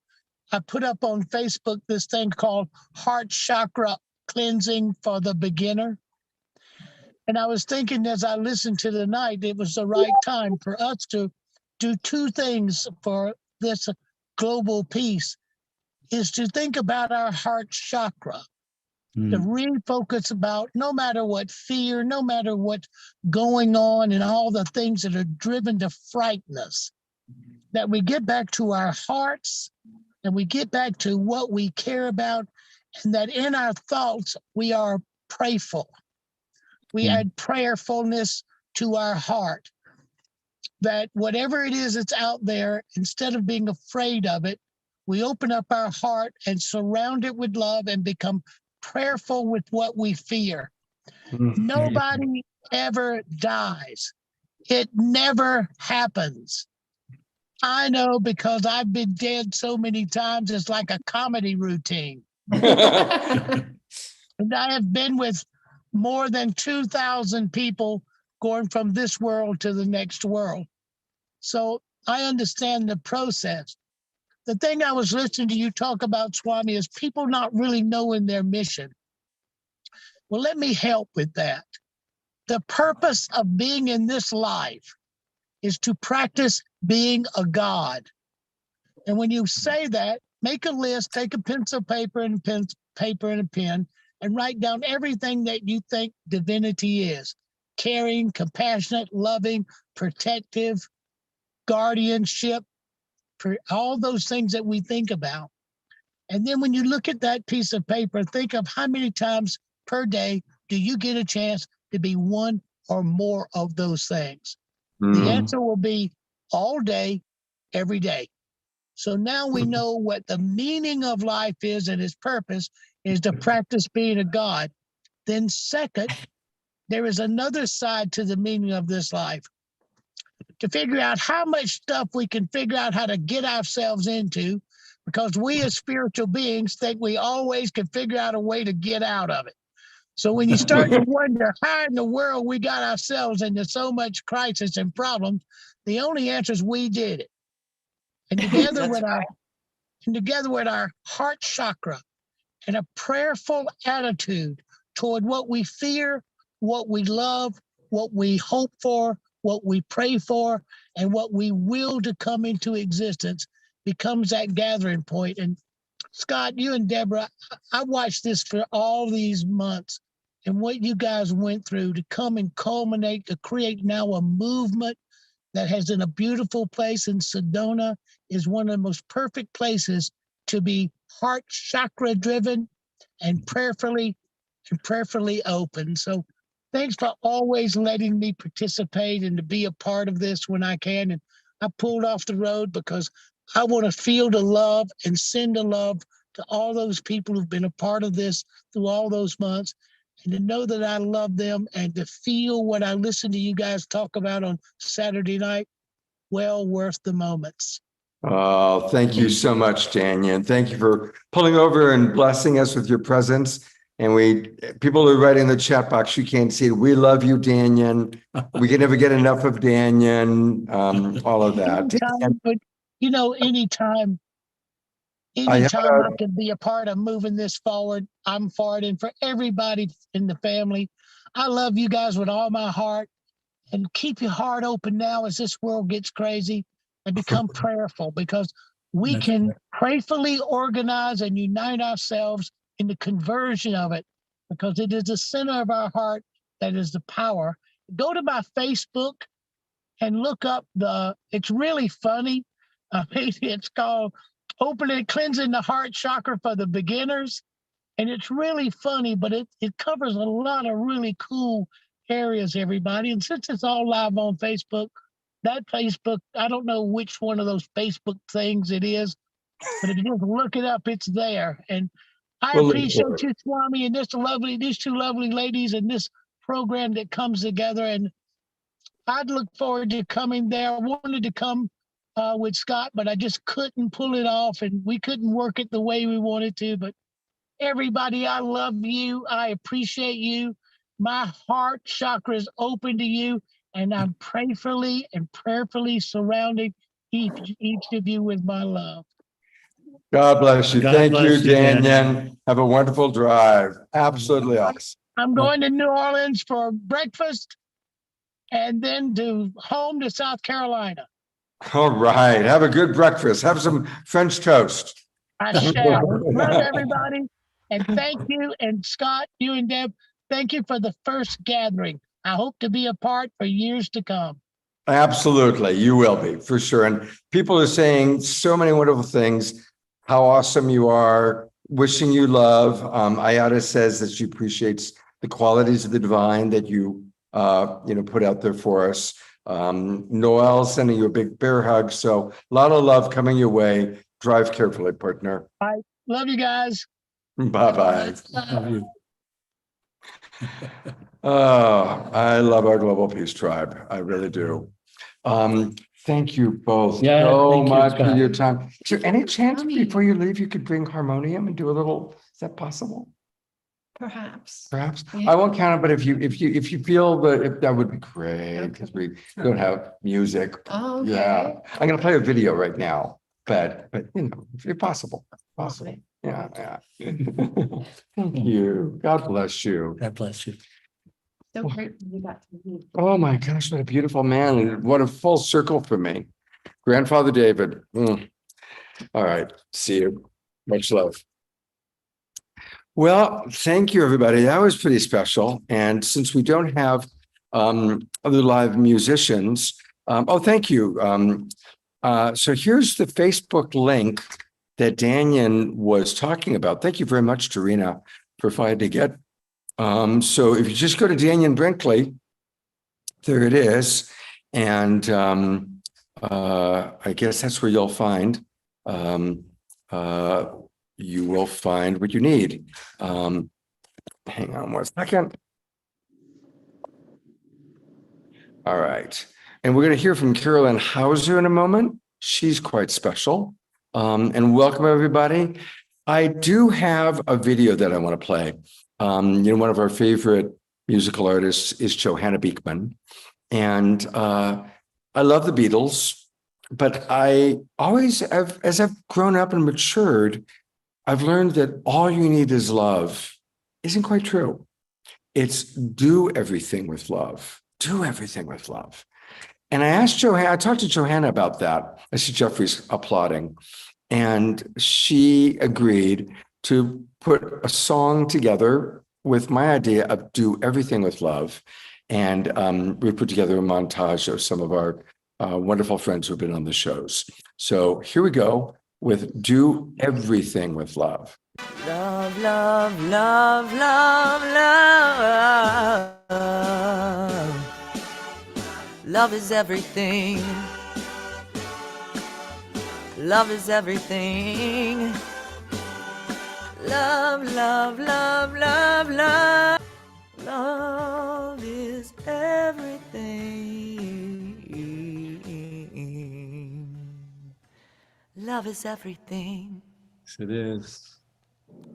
F: I put up on Facebook this thing called Heart Chakra Cleansing for the Beginner. And I was thinking as I listened to the night, it was the right time for us to do two things for this global peace, is to think about our heart chakra, to refocus about no matter what fear, no matter what's going on and all the things that are driven to frighten us, that we get back to our hearts and we get back to what we care about, and that in our thoughts, we are prayerful. We add prayerfulness to our heart. That whatever it is that's out there, instead of being afraid of it, we open up our heart and surround it with love and become prayerful with what we fear. Nobody ever dies. It never happens. I know because I've been dead so many times, it's like a comedy routine. And I have been with more than 2,000 people going from this world to the next world. So I understand the process. The thing I was listening to you talk about, Swami, is people not really knowing their mission. Well, let me help with that. The purpose of being in this life is to practice being a God. And when you say that, make a list, take a pencil, paper, and a pen, and write down everything that you think divinity is. Caring, compassionate, loving, protective, guardianship, for all those things that we think about. And then when you look at that piece of paper, think of how many times per day do you get a chance to be one or more of those things? The answer will be all day, every day. So now we know what the meaning of life is, and its purpose is to practice being a God. Then second, there is another side to the meaning of this life. To figure out how much stuff we can figure out how to get ourselves into, because we as spiritual beings think we always can figure out a way to get out of it. So when you start to wonder how in the world we got ourselves into so much crisis and problems, the only answer is we did it. And together with our heart chakra and a prayerful attitude toward what we fear, what we love, what we hope for, what we pray for, and what we will to come into existence becomes that gathering point. And Scott, you and Debra, I watched this for all these months, and what you guys went through to come and culminate, to create now a movement that has in a beautiful place in Sedona is one of the most perfect places to be heart chakra driven and prayerfully open. So thanks for always letting me participate and to be a part of this when I can. And I pulled off the road because I want to feel the love and send the love to all those people who've been a part of this through all those months, and to know that I love them and to feel what I listen to you guys talk about on Saturday night, well worth the moments.
B: Oh, thank you so much, Dannion. Thank you for pulling over and blessing us with your presence. And people are writing in the chat box, you can't see it. We love you, Dannion. We can never get enough of Dannion, all of that.
F: Anytime I can be a part of moving this forward, I'm for it. And for everybody in the family, I love you guys with all my heart. And keep your heart open now as this world gets crazy, and become prayerful, because we can prayerfully organize and unite ourselves in the conversion of it, because it is the center of our heart that is the power. Go to my Facebook and look up it's really funny. It's called Opening and Cleansing the Heart Chakra for the Beginners. And it's really funny, but it covers a lot of really cool areas, everybody. And since it's all live on Facebook, that Facebook, I don't know which one of those Facebook things it is, but if you just look it up, it's there. And I appreciate you, Swami, and these two lovely ladies and this program that comes together. And I'd look forward to coming there. I wanted to come with Scott, but I just couldn't pull it off, and we couldn't work it the way we wanted to. But everybody, I love you. I appreciate you. My heart chakra is open to you, and I'm prayerfully surrounding each of you with my love.
B: God bless you.
I: God
B: Thank
I: bless
B: you,
I: you,
B: Dannion. Have a wonderful drive. Absolutely awesome.
F: I'm going to New Orleans for breakfast and then home to South Carolina.
B: All right. Have a good breakfast. Have some French toast.
F: I shall. Love everybody. And thank you. And Scott, you and Deb, thank you for the first gathering. I hope to be a part for years to come.
B: Absolutely. You will be, for sure. And people are saying so many wonderful things. How awesome you are. Wishing you love. Ayada says that she appreciates the qualities of the divine that you, put out there for us. Noel sending you a big bear hug. So a lot of love coming your way. Drive carefully, partner.
F: Bye. Love you guys.
B: Bye-bye.
I: Love you.
B: Oh, I love our Global Peace Tribe. I really do. Thank you both
I: Yeah,
B: so
I: thank you,
B: much for
I: Scott.
B: your time. Is there any chance
A: Yummy.
B: before you leave, you could bring harmonium and do a little, is that possible?
A: Perhaps.
B: Perhaps.
A: Yeah.
B: I won't count it, but if you feel that would be great, because we don't have music.
A: Oh, okay.
B: Yeah, I'm gonna play a video right now, but if possible, possible. Yeah. Thank you. God bless you.
I: God bless you.
A: So great you got to meet.
B: Oh my gosh, what a beautiful man, and what a full circle for me. Grandfather David. All right, see you. Much love. Well, thank you, everybody. That was pretty special. And since we don't have other live musicians, thank you. So here's the Facebook link that Dannion was talking about. Thank you very much, Tarina, for finding to get. So if you just go to Danion Brinkley, there it is. And I guess that's where you'll find you will find what you need. Hang on 1 second. All right. And we're going to hear from Carolyn Hauser in a moment. She's quite special. And welcome, everybody. I do have a video that I want to play. One of our favorite musical artists is Johanna Beekman. And I love the Beatles, but I always have, as I've grown up and matured, I've learned that all you need is love isn't quite true. It's do everything with love. Do everything with love. And I talked to Johanna about that. I see Jeffrey's applauding. And she agreed to put a song together with my idea of do everything with love. And we put together a montage of some of our wonderful friends who've been on the shows. So here we go with do everything with love.
J: Love, love, love, love, love. Love is everything. Love is everything. Love, love, love, love, love. Love is everything. Love is everything.
C: Yes, it is.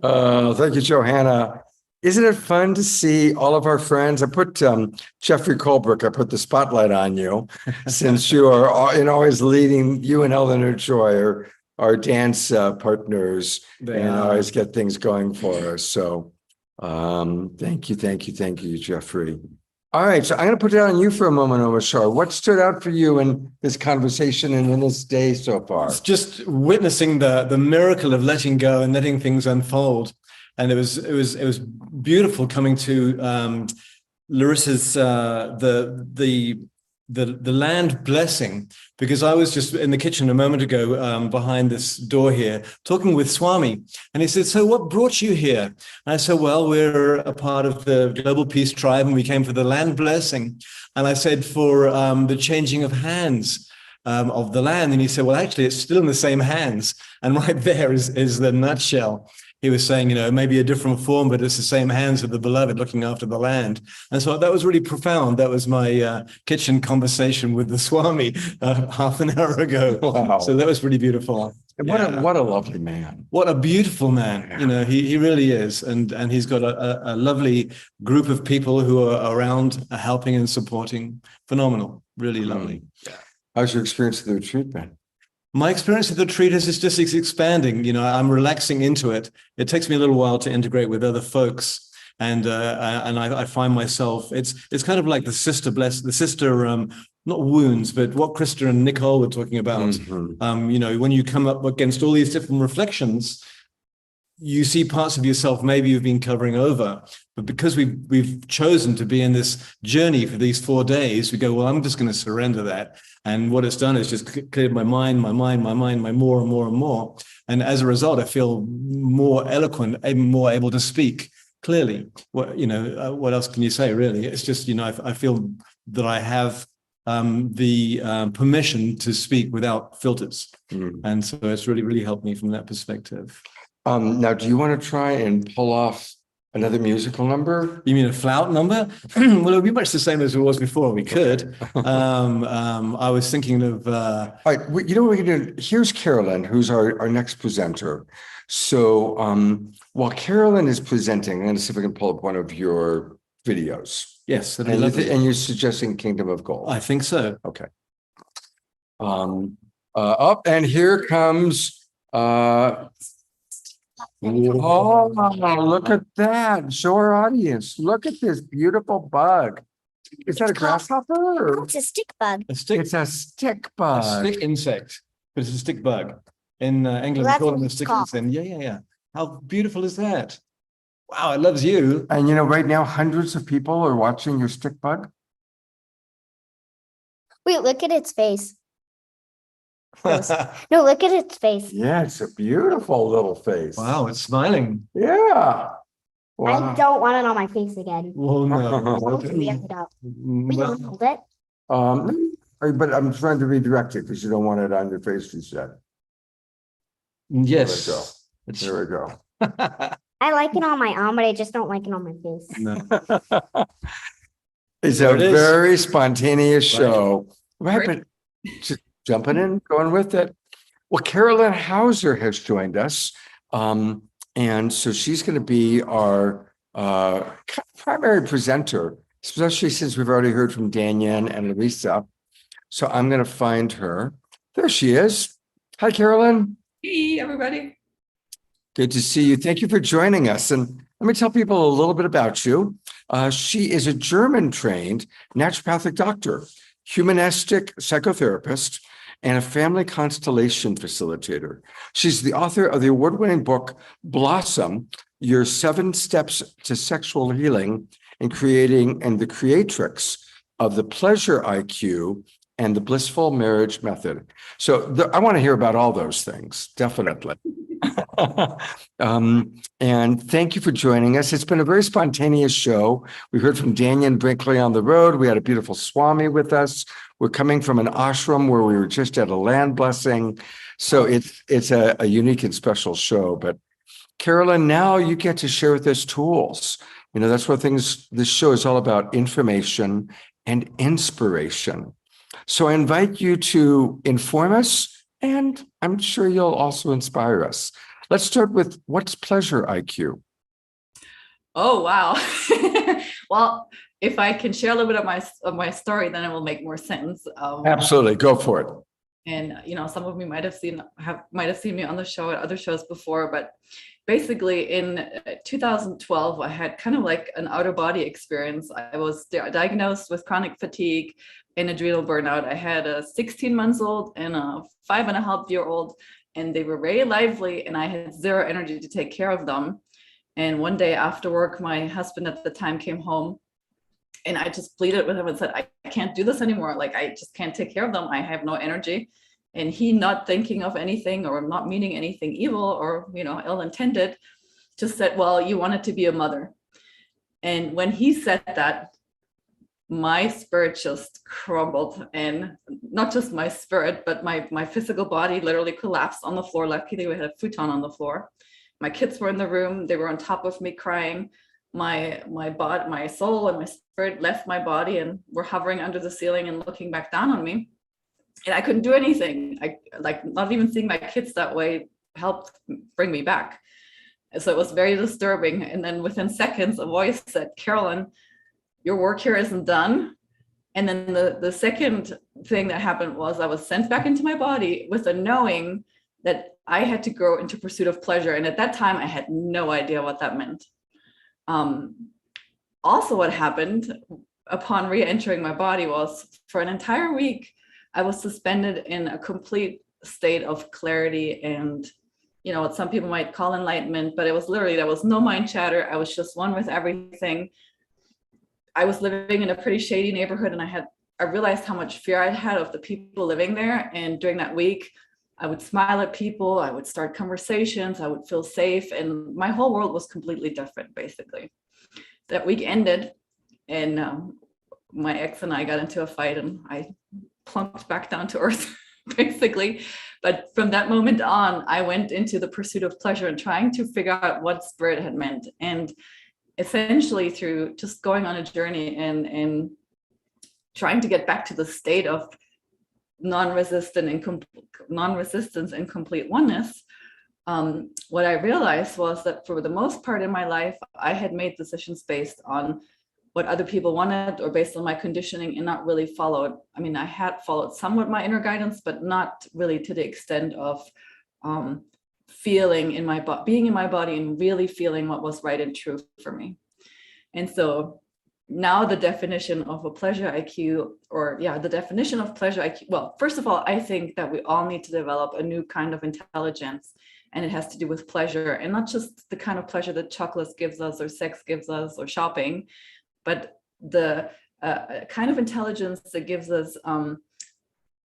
B: Oh, thank you, Johanna. Isn't it fun to see all of our friends? I put Jeffrey Colbrook, I put the spotlight on you since you are always leading, you and Eleanor Joy our dance partners and always get things going for us. So thank you, Jeffrey. All right, so I'm going to put it on you for a moment, Omashar. What stood out for you in this conversation and in this day so far?
C: It's just witnessing the miracle of letting go and letting things unfold. And it was beautiful coming to Larissa's the land blessing, because I was just in the kitchen a moment ago behind this door here talking with Swami, and he said, so what brought you here? And I said, well, we're a part of the Global Peace Tribe and we came for the land blessing. And I said, for the changing of hands of the land. And he said, well, actually it's still in the same hands. And right there is the nutshell. He was saying, maybe a different form, but it's the same hands of the beloved looking after the land. And so that was really profound. That was my kitchen conversation with the Swami half an hour ago.
B: Wow.
C: So that was really beautiful.
B: What a lovely man.
C: What a beautiful man.
B: Yeah.
C: He really is. And he's got a lovely group of people who are around helping and supporting. Phenomenal. Really lovely.
B: Yeah. How's your experience of the retreat been?
C: My experience of the retreat is just expanding. I'm relaxing into it. It takes me a little while to integrate with other folks, and I find myself. It's kind of like the sister not wounds, but what Krista and Nicole were talking about.
B: Mm-hmm.
C: When you come up against all these different reflections, you see parts of yourself maybe you've been covering over, but because we've chosen to be in this journey for these 4 days, we go, well, I'm just going to surrender that. And what it's done is just cleared my mind, my more and more and more. And as a result, I feel more eloquent, more able to speak. clearly. What, what else can you say, really? It's just, I feel that I have the permission to speak without filters. And so it's really, really helped me from that perspective.
B: Now, do you want to try and pull off another musical number?
C: You mean a flout number? Well, it would be much the same as it was before. We could. I was thinking of.
B: All right, you know what we can do? Here's Carolyn, who's our next presenter. So while Carolyn is presenting, I'm going to see if I can pull up one of your videos.
C: Yes,
B: And you're suggesting Kingdom of Gold.
C: I think so.
B: Okay. Up and here comes. Oh, look at that! Show our audience. Look at this beautiful bug. Is that a grasshopper?
K: It's a stick bug.
C: A stick.
B: It's a stick bug.
C: A stick insect, but it's a stick bug. In England, we call them a stick insect. Yeah. How beautiful is that? Wow, it loves you.
B: And right now, hundreds of people are watching your stick bug.
K: Wait, look at its face. No, look at its face.
B: Yeah, it's a beautiful little face.
C: Wow, it's smiling.
B: Yeah. Wow.
K: I don't want it on my face again.
C: Well, no.
K: We have it up. We don't hold it.
B: But I'm trying to redirect it because you don't want it on your face, you said.
C: Yes.
B: There we go.
K: I like it on my arm, but I just don't like it on my face.
C: No.
B: It's a very spontaneous show. Right, but just jumping in, going with it. Well, Carolyn Hauser has joined us. And so she's going to be our primary presenter, especially since we've already heard from Dannion and Luisa. So I'm going to find her. There she is. Hi, Carolyn.
L: Hey, everybody.
B: Good to see you. Thank you for joining us. And let me tell people a little bit about you. She is a German-trained naturopathic doctor, humanistic psychotherapist, and a family constellation facilitator. She's the author of the award-winning book, Blossom, Your 7 Steps to Sexual Healing and the creatrix of the Pleasure IQ and the Blissful Marriage Method. So I want to hear about all those things, definitely. And thank you for joining us. It's been a very spontaneous show. We heard from Danion Brinkley on the road. We had a beautiful Swami with us. We're coming from an ashram where we were just at a land blessing. So it's a unique and special show. But Carolyn, now you get to share with us tools. That's what this show is all about, information and inspiration. So I invite you to inform us, and I'm sure you'll also inspire us. Let's start with, what's Pleasure IQ?
L: Oh, wow. Well, if I can share a little bit of my story, then it will make more sense.
B: Absolutely, go for it.
L: And some of you might have seen me on the show at other shows before, but basically in 2012, I had kind of like an out of body experience. I was diagnosed with chronic fatigue and adrenal burnout. I had a 16-month-old and a 5.5-year-old, and they were very lively, and I had zero energy to take care of them. And one day after work, my husband at the time came home, and I just pleaded with him and said, I can't do this anymore. Like, I just can't take care of them. I have no energy. And he, not thinking of anything or not meaning anything evil or, ill-intended, just said, well, you wanted to be a mother. And when he said that, my spirit just crumbled, and not just my spirit, but my physical body literally collapsed on the floor. Luckily, we had a futon on the floor. My kids were in the room. They were on top of me crying. My body, my soul and my spirit left my body and were hovering under the ceiling and looking back down on me. And I couldn't do anything. Not even seeing my kids that way helped bring me back. So it was very disturbing. And then within seconds, a voice said, Carolyn, your work here isn't done. And then the second thing that happened was I was sent back into my body with a knowing that I had to grow into pursuit of pleasure. And at that time, I had no idea what that meant. Also, what happened upon re-entering my body was, for an entire week, I was suspended in a complete state of clarity and, what some people might call enlightenment, but it was literally, there was no mind chatter. I was just one with everything. I was living in a pretty shady neighborhood, and I realized how much fear I'd had of the people living there. And during that week, I would smile at people, I would start conversations, I would feel safe, and my whole world was completely different, basically. That week ended, and my ex and I got into a fight, and I plumped back down to earth, basically. But from that moment on, I went into the pursuit of pleasure and trying to figure out what spirit had meant. And essentially through just going on a journey and trying to get back to the state of non-resistance and complete oneness, what I realized was that for the most part in my life, I had made decisions based on what other people wanted or based on my conditioning and not really followed. I mean, I had followed somewhat my inner guidance, but not really to the extent of feeling in my body, being in my body and really feeling what was right and true for me. And so now the definition of a pleasure IQ, or the definition of pleasure IQ, well, first of all, I think that we all need to develop a new kind of intelligence, and it has to do with pleasure, and not just the kind of pleasure that chocolate gives us or sex gives us or shopping, but the kind of intelligence that gives us,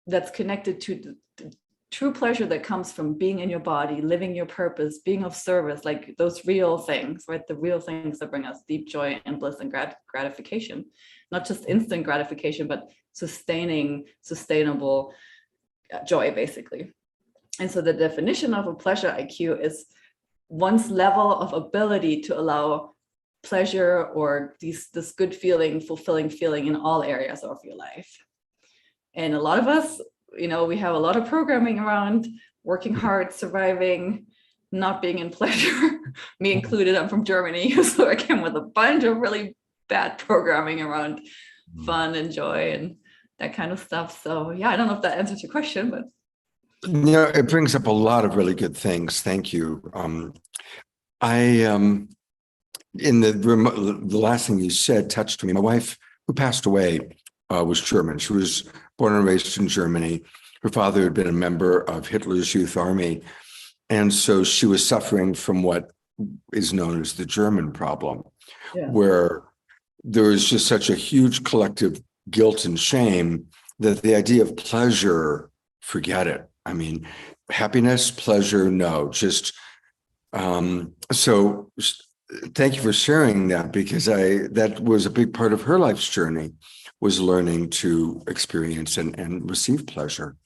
L: that's connected to the true pleasure that comes from being in your body, living your purpose, being of service, like those real things, right? The real things that bring us deep joy and bliss and gratification, not just instant gratification, but sustainable joy, basically. And so the definition of a pleasure IQ is one's level of ability to allow pleasure or this good feeling, fulfilling feeling in all areas of your life. And a lot of us, we have a lot of programming around working hard, surviving, not being in pleasure, me included. I'm from Germany, so I came with a bunch of really bad programming around fun and joy and that kind of stuff. So I don't know if that answers your question, but.
B: It brings up a lot of really good things. Thank you. In the last thing you said touched me. My wife, who passed away, was German. She was born and raised in Germany. Her father had been a member of Hitler's Youth Army. And so she was suffering from what is known as the German problem, where there was just such a huge collective guilt and shame that the idea of pleasure, forget it. I mean, happiness, pleasure, no, just, so thank you for sharing that, because that was a big part of her life's journey, was learning to experience and receive pleasure.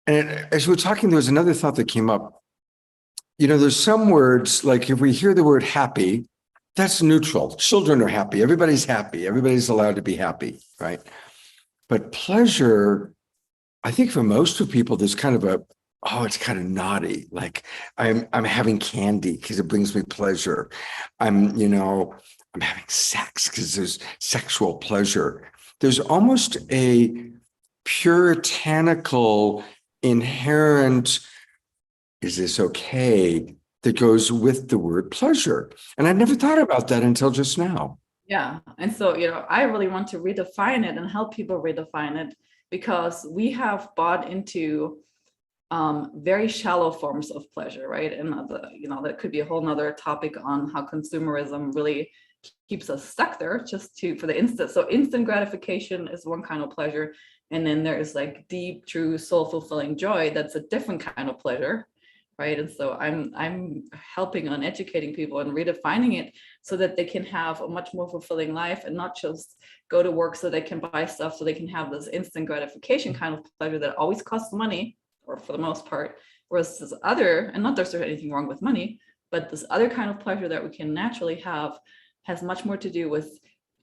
B: And as we were talking, there was another thought that came up. There's some words, like if we hear the word happy, that's neutral. Children are happy. Everybody's happy. Everybody's allowed to be happy, right? But pleasure, I think for most of people, there's kind of it's kind of naughty. Like I'm having candy because it brings me pleasure. I'm having sex because there's sexual pleasure. There's almost a puritanical inherent, is this okay, that goes with the word pleasure. And I never thought about that until just now.
L: Yeah. And so, I really want to redefine it and help people redefine it, because we have bought into very shallow forms of pleasure, right? And that could be a whole nother topic on how consumerism really keeps us stuck there for the instant. So instant gratification is one kind of pleasure. And then there's like deep, true, soul fulfilling joy. That's a different kind of pleasure, right? And so I'm helping on educating people and redefining it so that they can have a much more fulfilling life and not just go to work so they can buy stuff, so they can have this instant gratification kind of pleasure that always costs money, or for the most part, whereas this other, and not that there's anything wrong with money, but this other kind of pleasure that we can naturally have has much more to do with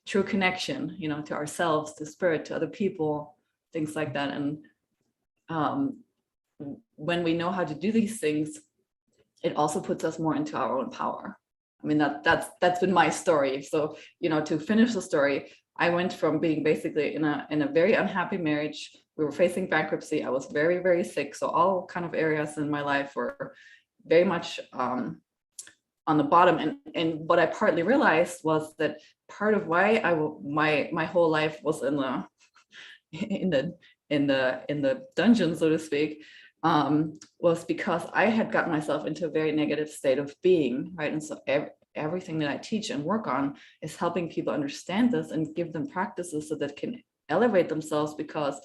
L: true connection, to ourselves, to spirit, to other people, things like that. And when we know how to do these things, it also puts us more into our own power. I mean, that's been my story. So, to finish the story, I went from being basically in a very unhappy marriage. We were facing bankruptcy. I was very, very sick. So all kind of areas in my life were very much on the bottom. And what I partly realized was that part of why my whole life was in the dungeon, so to speak, was because I had gotten myself into a very negative state of being, right? And so everything that I teach and work on is helping people understand this and give them practices so that can elevate themselves, because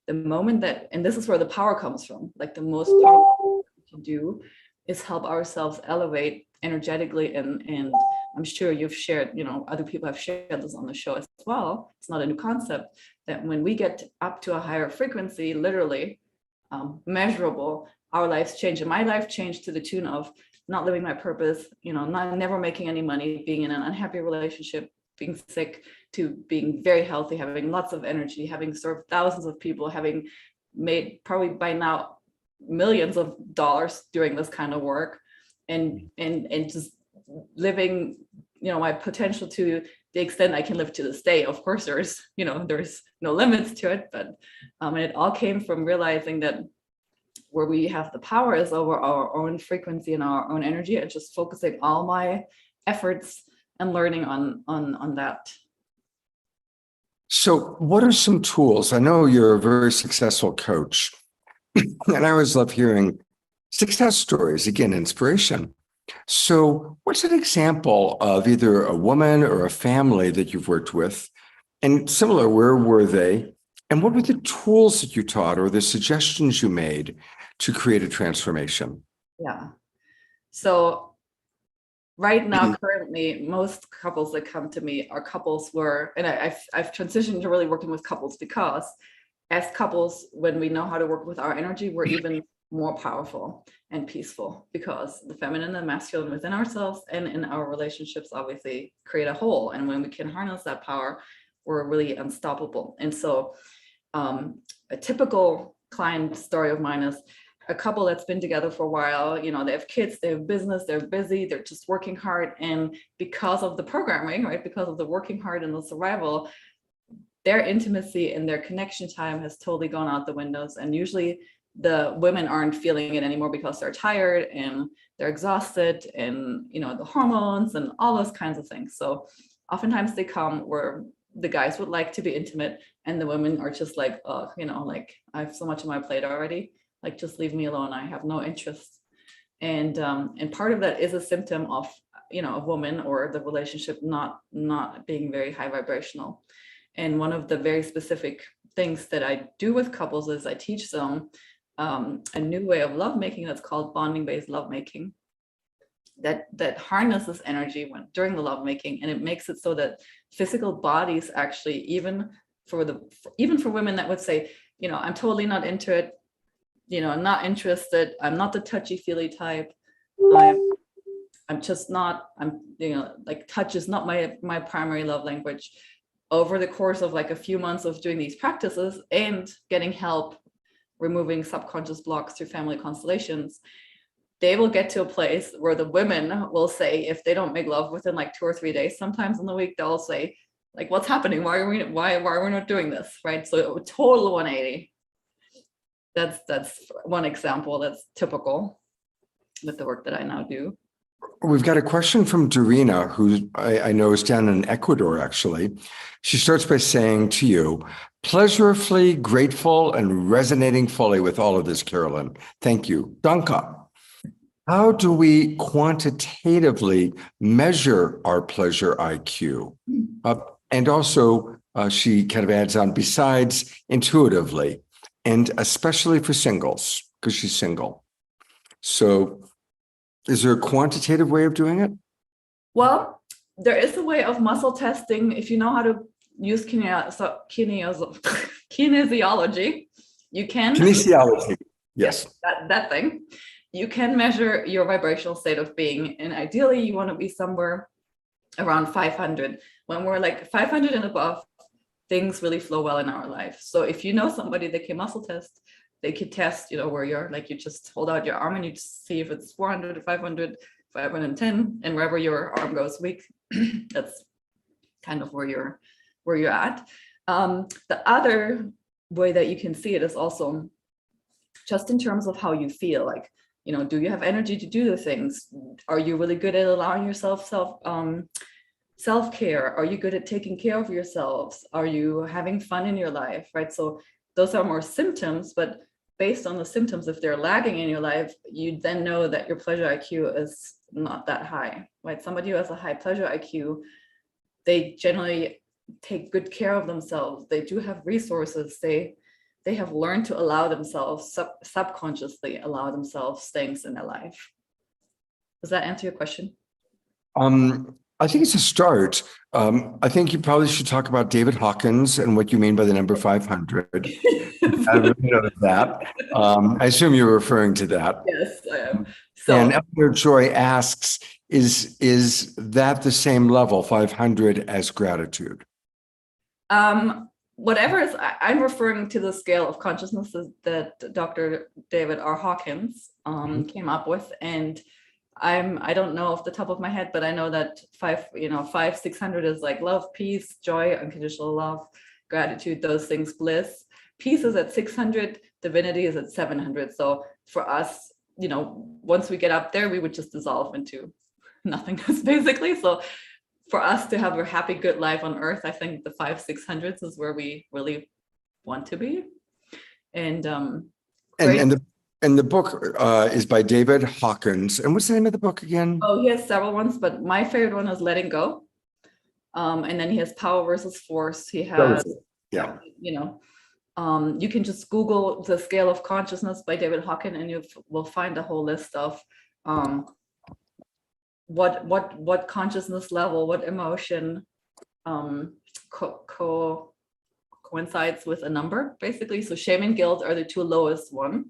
L: the moment that, and this is where the power comes from, like the most powerful thing we can do is help ourselves elevate energetically. And I'm sure you've shared, other people have shared this on the show as well. It's not a new concept, that when we get up to a higher frequency, literally measurable, our lives change. And my life changed to the tune of not living my purpose, never making any money, being in an unhappy relationship, being sick, to being very healthy, having lots of energy, having served thousands of people, having made probably by now millions of dollars doing this kind of work, and just living, my potential to the extent I can live to this day. Of course, there's no limits to it, but and it all came from realizing that where we have the power is over our own frequency and our own energy, and just focusing all my efforts and learning on that.
B: So what are some tools? I know you're a very successful coach, and I always love hearing success stories, again, inspiration. So what's an example of either a woman or a family that you've worked with? And similar, where were they? And what were the tools that you taught or the suggestions you made to create a transformation?
L: Yeah. So right now, currently, most couples that come to me are couples where, and I've transitioned to really working with couples because as couples, when we know how to work with our energy, we're even more powerful and peaceful, because the feminine and masculine within ourselves and in our relationships obviously create a whole. And when we can harness that power, we're really unstoppable. And so a typical client story of mine is a couple that's been together for a while. They have kids, they have business, they're busy, they're just working hard. And because of the programming, right, because of the working hard and the survival, their intimacy and their connection time has totally gone out the windows. And usually the women aren't feeling it anymore because they're tired and they're exhausted, and the hormones and all those kinds of things. So oftentimes they come where the guys would like to be intimate and the women are just like, oh, like I have so much on my plate already, like just leave me alone, I have no interest. And part of that is a symptom of a woman or the relationship not being very high vibrational. And one of the very specific things that I do with couples is I teach them a new way of lovemaking that's called bonding-based lovemaking, that harnesses energy during the lovemaking, and it makes it so that physical bodies actually, even for women that would say, I'm totally not into it, I'm not interested, I'm not the touchy-feely type, I'm just not, like touch is not my primary love language. Over the course of like a few months of doing these practices and getting help removing subconscious blocks through family constellations, they will get to a place where the women will say, if they don't make love within like 2 or 3 days, sometimes in the week, they'll say, like, what's happening? Why are we not doing this? Right? So a total 180. That's one example that's typical with the work that I now do.
B: We've got a question from Dorina, who I know is down in Ecuador, actually. She starts by saying to you, pleasurably grateful and resonating fully with all of this, Carolyn. Thank you. Danka. How do we quantitatively measure our pleasure IQ? And also, she kind of adds on, besides intuitively, and especially for singles, because she's single. So is there a quantitative way of doing it?
L: Well, there is a way of muscle testing. If you know how to use kinesiology, you can.
B: Kinesiology, yes.
L: That thing. You can measure your vibrational state of being. And ideally, you want to be somewhere around 500. When we're like 500 and above, things really flow well in our life. So if you know somebody that can muscle test, they could test, where you're like, you just hold out your arm and you just see if it's 400, 500, 510, and wherever your arm goes weak, that's kind of where you're at. The other way that you can see it is also just in terms of how you feel. Like, do you have energy to do the things? Are you really good at allowing yourself self-care? Are you good at taking care of yourselves? Are you having fun in your life, right? So those are more symptoms, but based on the symptoms, if they're lagging in your life, you then know that your pleasure IQ is not that high, right? Somebody who has a high pleasure IQ, they generally take good care of themselves. They do have resources. They they have learned to allow themselves, subconsciously allow themselves things in their life. Does that answer your question?
B: I think it's a start. I think you probably should talk about David Hawkins and what you mean by the number 500. I really know that. I assume you're referring to that.
L: Yes, I am. So,
B: and Eleanor Joy asks, is that the same level, 500, as gratitude?
L: Whatever is, I'm referring to the scale of consciousness that Dr. David R. Hawkins came up with, and I don't know off the top of my head, but I know that 600 is like love, peace, joy, unconditional love, gratitude, those things, bliss. Peace is at 600, divinity is at 700. So for us, once we get up there, we would just dissolve into nothingness, basically. So for us to have a happy, good life on earth, I think the 500-600s is where we really want to be. And
B: the book is by David Hawkins. And what's the name of the book again?
L: Oh, he has several ones, but my favorite one is Letting Go. And then he has Power versus Force. He has, you can just Google the scale of consciousness by David Hawkins, and you will find a whole list of what consciousness level, what emotion coincides with a number, basically. So shame and guilt are the two lowest one.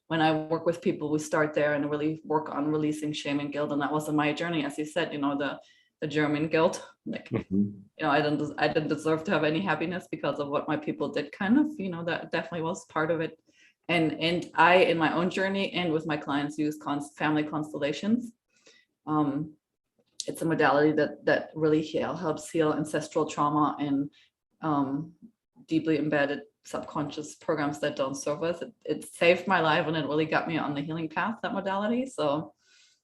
L: When I work with people, we start there and really work on releasing shame and guilt. And that was in my journey, as you said, the German guilt, like, I didn't deserve to have any happiness because of what my people did, kind of, that definitely was part of it. And I, in my own journey and with my clients, use family constellations. It's a modality that really helps heal ancestral trauma and deeply embedded subconscious programs that don't serve us. It saved my life, and it really got me on the healing path, that modality. So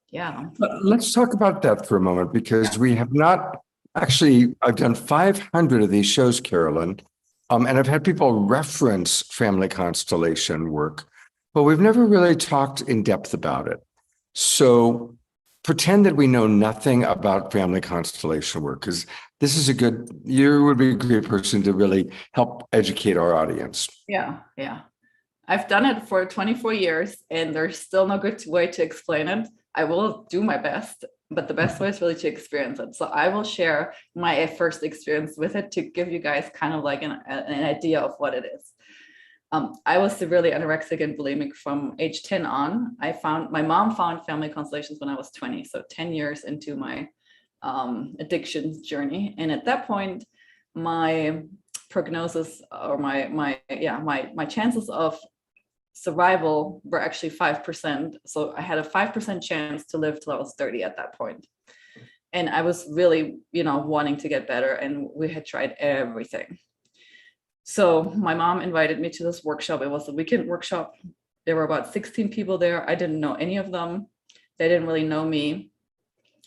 L: yeah.
B: Let's talk about that for a moment, because we have not actually, I've done 500 of these shows, Carolyn, and I've had people reference family constellation work, but we've never really talked in depth about it. So pretend that we know nothing about family constellation work, because you would be a great person to really help educate our audience.
L: Yeah. I've done it for 24 years, and there's still no good way to explain it. I will do my best, but the best way is really to experience it. So I will share my first experience with it to give you guys kind of like an idea of what it is. I was severely anorexic and bulimic from age 10 on. My mom found family constellations when I was 20, so 10 years into my addiction journey. And at that point, my prognosis, or my chances of survival were actually 5%. So I had a 5% chance to live till I was 30 at that point. And I was really, wanting to get better, and we had tried everything. So my mom invited me to this workshop. It was a weekend workshop. There were about 16 people there. I didn't know any of them. They didn't really know me.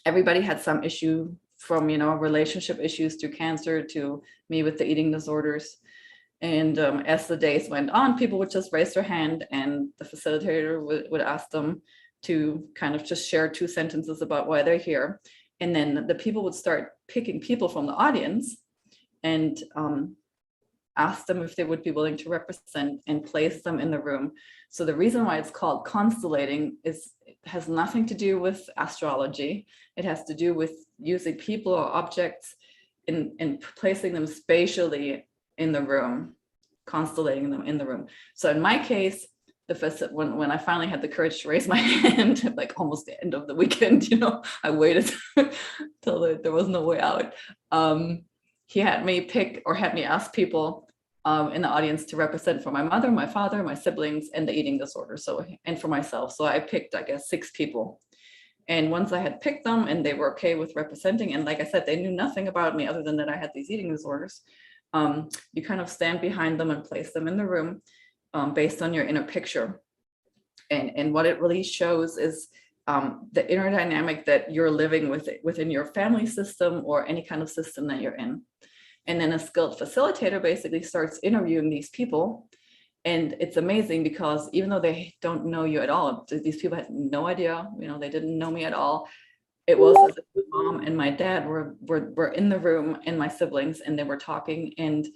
L: Everybody had some issue, from, relationship issues to cancer to me with the eating disorders. And as the days went on, people would just raise their hand, and the facilitator would ask them to kind of just share 2 sentences about why they're here. And then the people would start picking people from the audience and ask them if they would be willing to represent, and place them in the room. So the reason why it's called constellating has nothing to do with astrology. It has to do with using people or objects and placing them spatially in the room, constellating them in the room. So in my case, when I finally had the courage to raise my hand, like almost the end of the weekend, I waited till there was no way out. He had me ask people in the audience to represent for my mother, my father, my siblings, and the eating disorder. And for myself. So I picked, 6 people. And once I had picked them and they were okay with representing, and like I said, they knew nothing about me other than that I had these eating disorders. You kind of stand behind them and place them in the room based on your inner picture. And what it really shows is the inner dynamic that you're living within your family system or any kind of system that you're in. And then a skilled facilitator basically starts interviewing these people. And it's amazing because even though they don't know you at all, these people had no idea, they didn't know me at all. It was as if my mom and my dad were in the room, and my siblings, and they were talking. And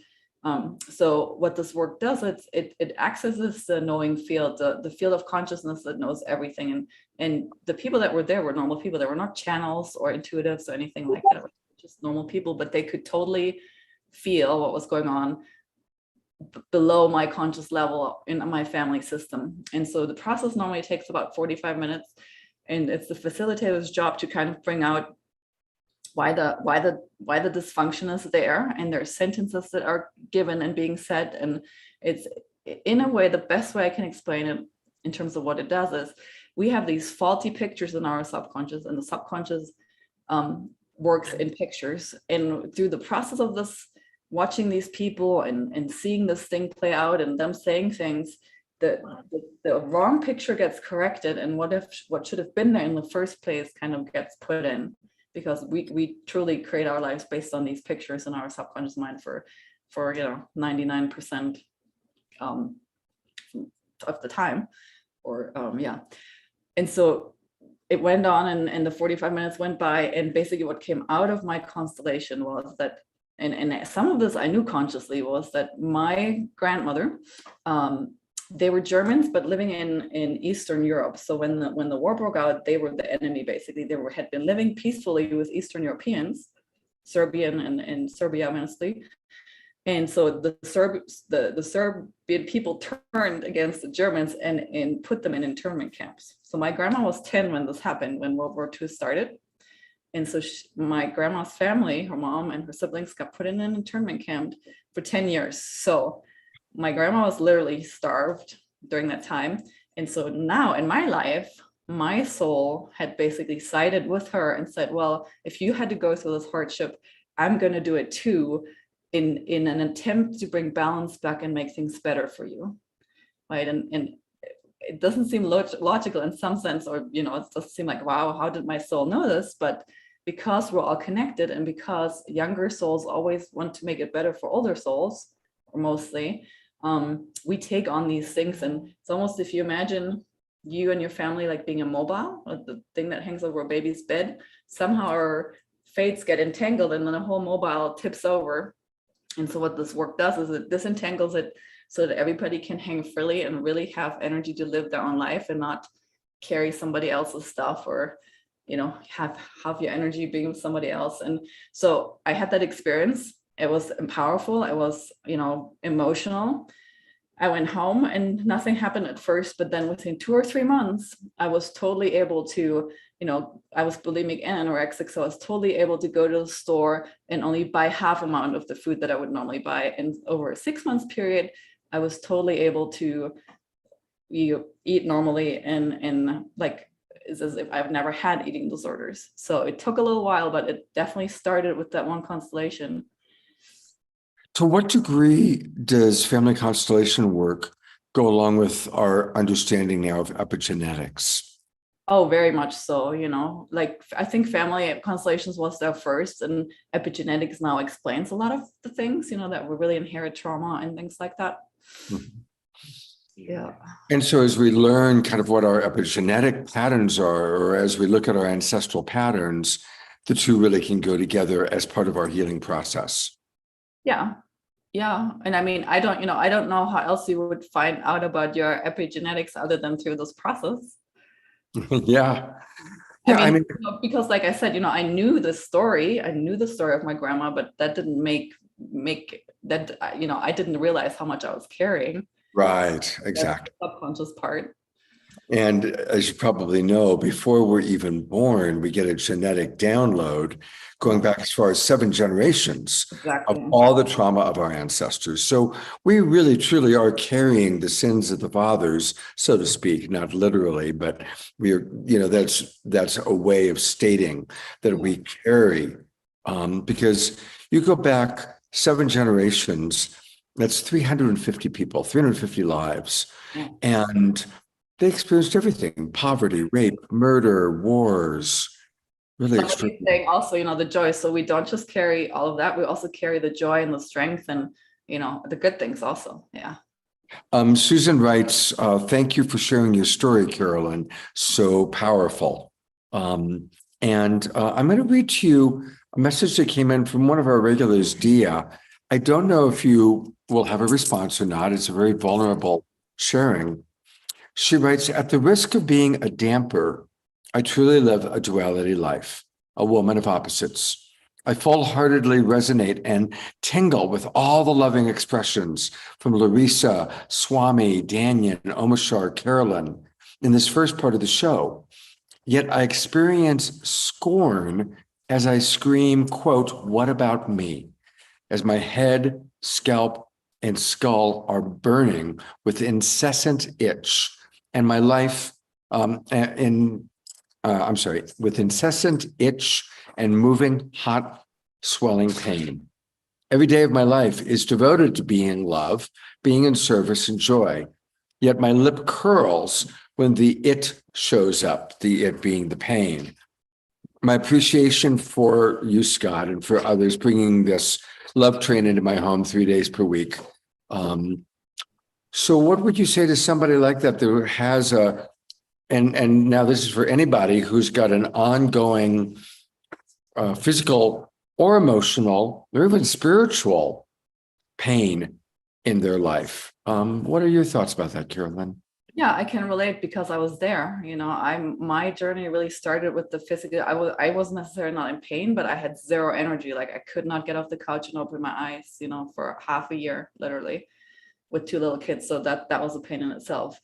L: So what this work does, it accesses the knowing field, the field of consciousness that knows everything. And the people that were there were normal people. They were not channels or intuitives or anything like that. Just normal people, but they could totally feel what was going on below my conscious level in my family system. And so the process normally takes about 45 minutes, and it's the facilitator's job to kind of bring out why the dysfunction is there, and there are sentences that are given and being said. And it's, in a way, the best way I can explain it in terms of what it does is we have these faulty pictures in our subconscious, and the subconscious works in pictures. And through the process of this, watching these people and seeing this thing play out and them saying things, the wrong picture gets corrected, and what should have been there in the first place kind of gets put in, because we truly create our lives based on these pictures in our subconscious mind for 99% of the time, or and so it went on, and the 45 minutes went by, and basically what came out of my constellation was that, and some of this I knew consciously, was that my grandmother, they were Germans, but living in Eastern Europe. So when the war broke out, they were the enemy, basically. They had been living peacefully with Eastern Europeans, Serbian and Serbia mostly. And so the Serbian people turned against the Germans and put them in internment camps. So my grandma was 10 when this happened, when World War II started. And so my grandma's family, her mom and her siblings, got put in an internment camp for 10 years. So my grandma was literally starved during that time. And so now in my life, my soul had basically sided with her and said, well, if you had to go through this hardship, I'm going to do it too, in an attempt to bring balance back and make things better for you. Right. And it doesn't seem logical in some sense, or, it doesn't seem like, wow, how did my soul know this? But because we're all connected, and because younger souls always want to make it better for older souls, or mostly, we take on these things. And it's almost, if you imagine you and your family like being a mobile, or the thing that hangs over a baby's bed, somehow our fates get entangled, and then the whole mobile tips over. And so what this work does is it disentangles it so that everybody can hang freely and really have energy to live their own life, and not carry somebody else's stuff, or have your energy being with somebody else. And so I had that experience. It was powerful. It was, emotional. I went home and nothing happened at first, but then within 2 or 3 months, I was totally able to, I was bulimic and anorexic. So I was totally able to go to the store and only buy half amount of the food that I would normally buy. And over a 6 month period, I was totally able to eat normally, and like, it's as if I've never had eating disorders. So it took a little while, but it definitely started with that one constellation.
B: To what degree does family constellation work go along with our understanding now of epigenetics?
L: Oh, very much so. Like, I think family constellations was there first, and epigenetics now explains a lot of the things, that we really inherit trauma and things like that.
B: Mm-hmm.
L: Yeah.
B: And so as we learn kind of what our epigenetic patterns are, or as we look at our ancestral patterns, the two really can go together as part of our healing process.
L: Yeah. Yeah. And I mean, I don't know how else you would find out about your epigenetics other than through this process.
B: Yeah.
L: I mean, because like I said, I knew the story of my grandma, but that didn't make that, I didn't realize how much I was carrying.
B: Right. Exactly.
L: That's the subconscious part.
B: And as you probably know, before we're even born, we get a genetic download going back as far as 7 generations of all the trauma of our ancestors. So we really, truly are carrying the sins of the fathers, so to speak, not literally, but we are, that's a way of stating that we carry, because you go back 7 generations, that's 350 people, 350 lives. And they experienced everything: poverty, rape, murder, wars, really extreme.
L: Also, the joy. So we don't just carry all of that. We also carry the joy and the strength and, the good things also. Yeah.
B: Susan writes, thank you for sharing your story, Carolyn. So powerful. And I'm going to read to you a message that came in from one of our regulars, Dia. I don't know if you will have a response or not. It's a very vulnerable sharing. She writes, at the risk of being a damper, I truly live a duality life, a woman of opposites. I full-heartedly resonate and tingle with all the loving expressions from Larisa, Swami, Dannion, Omashar, Carolyn in this first part of the show. Yet I experience scorn as I scream, quote, what about me? As my head, scalp, and skull are burning with incessant itch, and my life with incessant itch and moving hot, swelling pain. Every day of my life is devoted to being love, being in service and joy. Yet my lip curls when the it shows up, the it being the pain. My appreciation for you, Scott, and for others bringing this love train into my home 3 days per week. So what would you say to somebody like that that has and now this is for anybody who's got an ongoing physical or emotional or even spiritual pain in their life? What are your thoughts about that, Carolyn?
L: Yeah, I can relate because I was there. My journey really started with the physical. I wasn't necessarily not in pain, but I had zero energy. Like I could not get off the couch and open my eyes, for half a year, literally, with 2 little kids. So that was a pain in itself.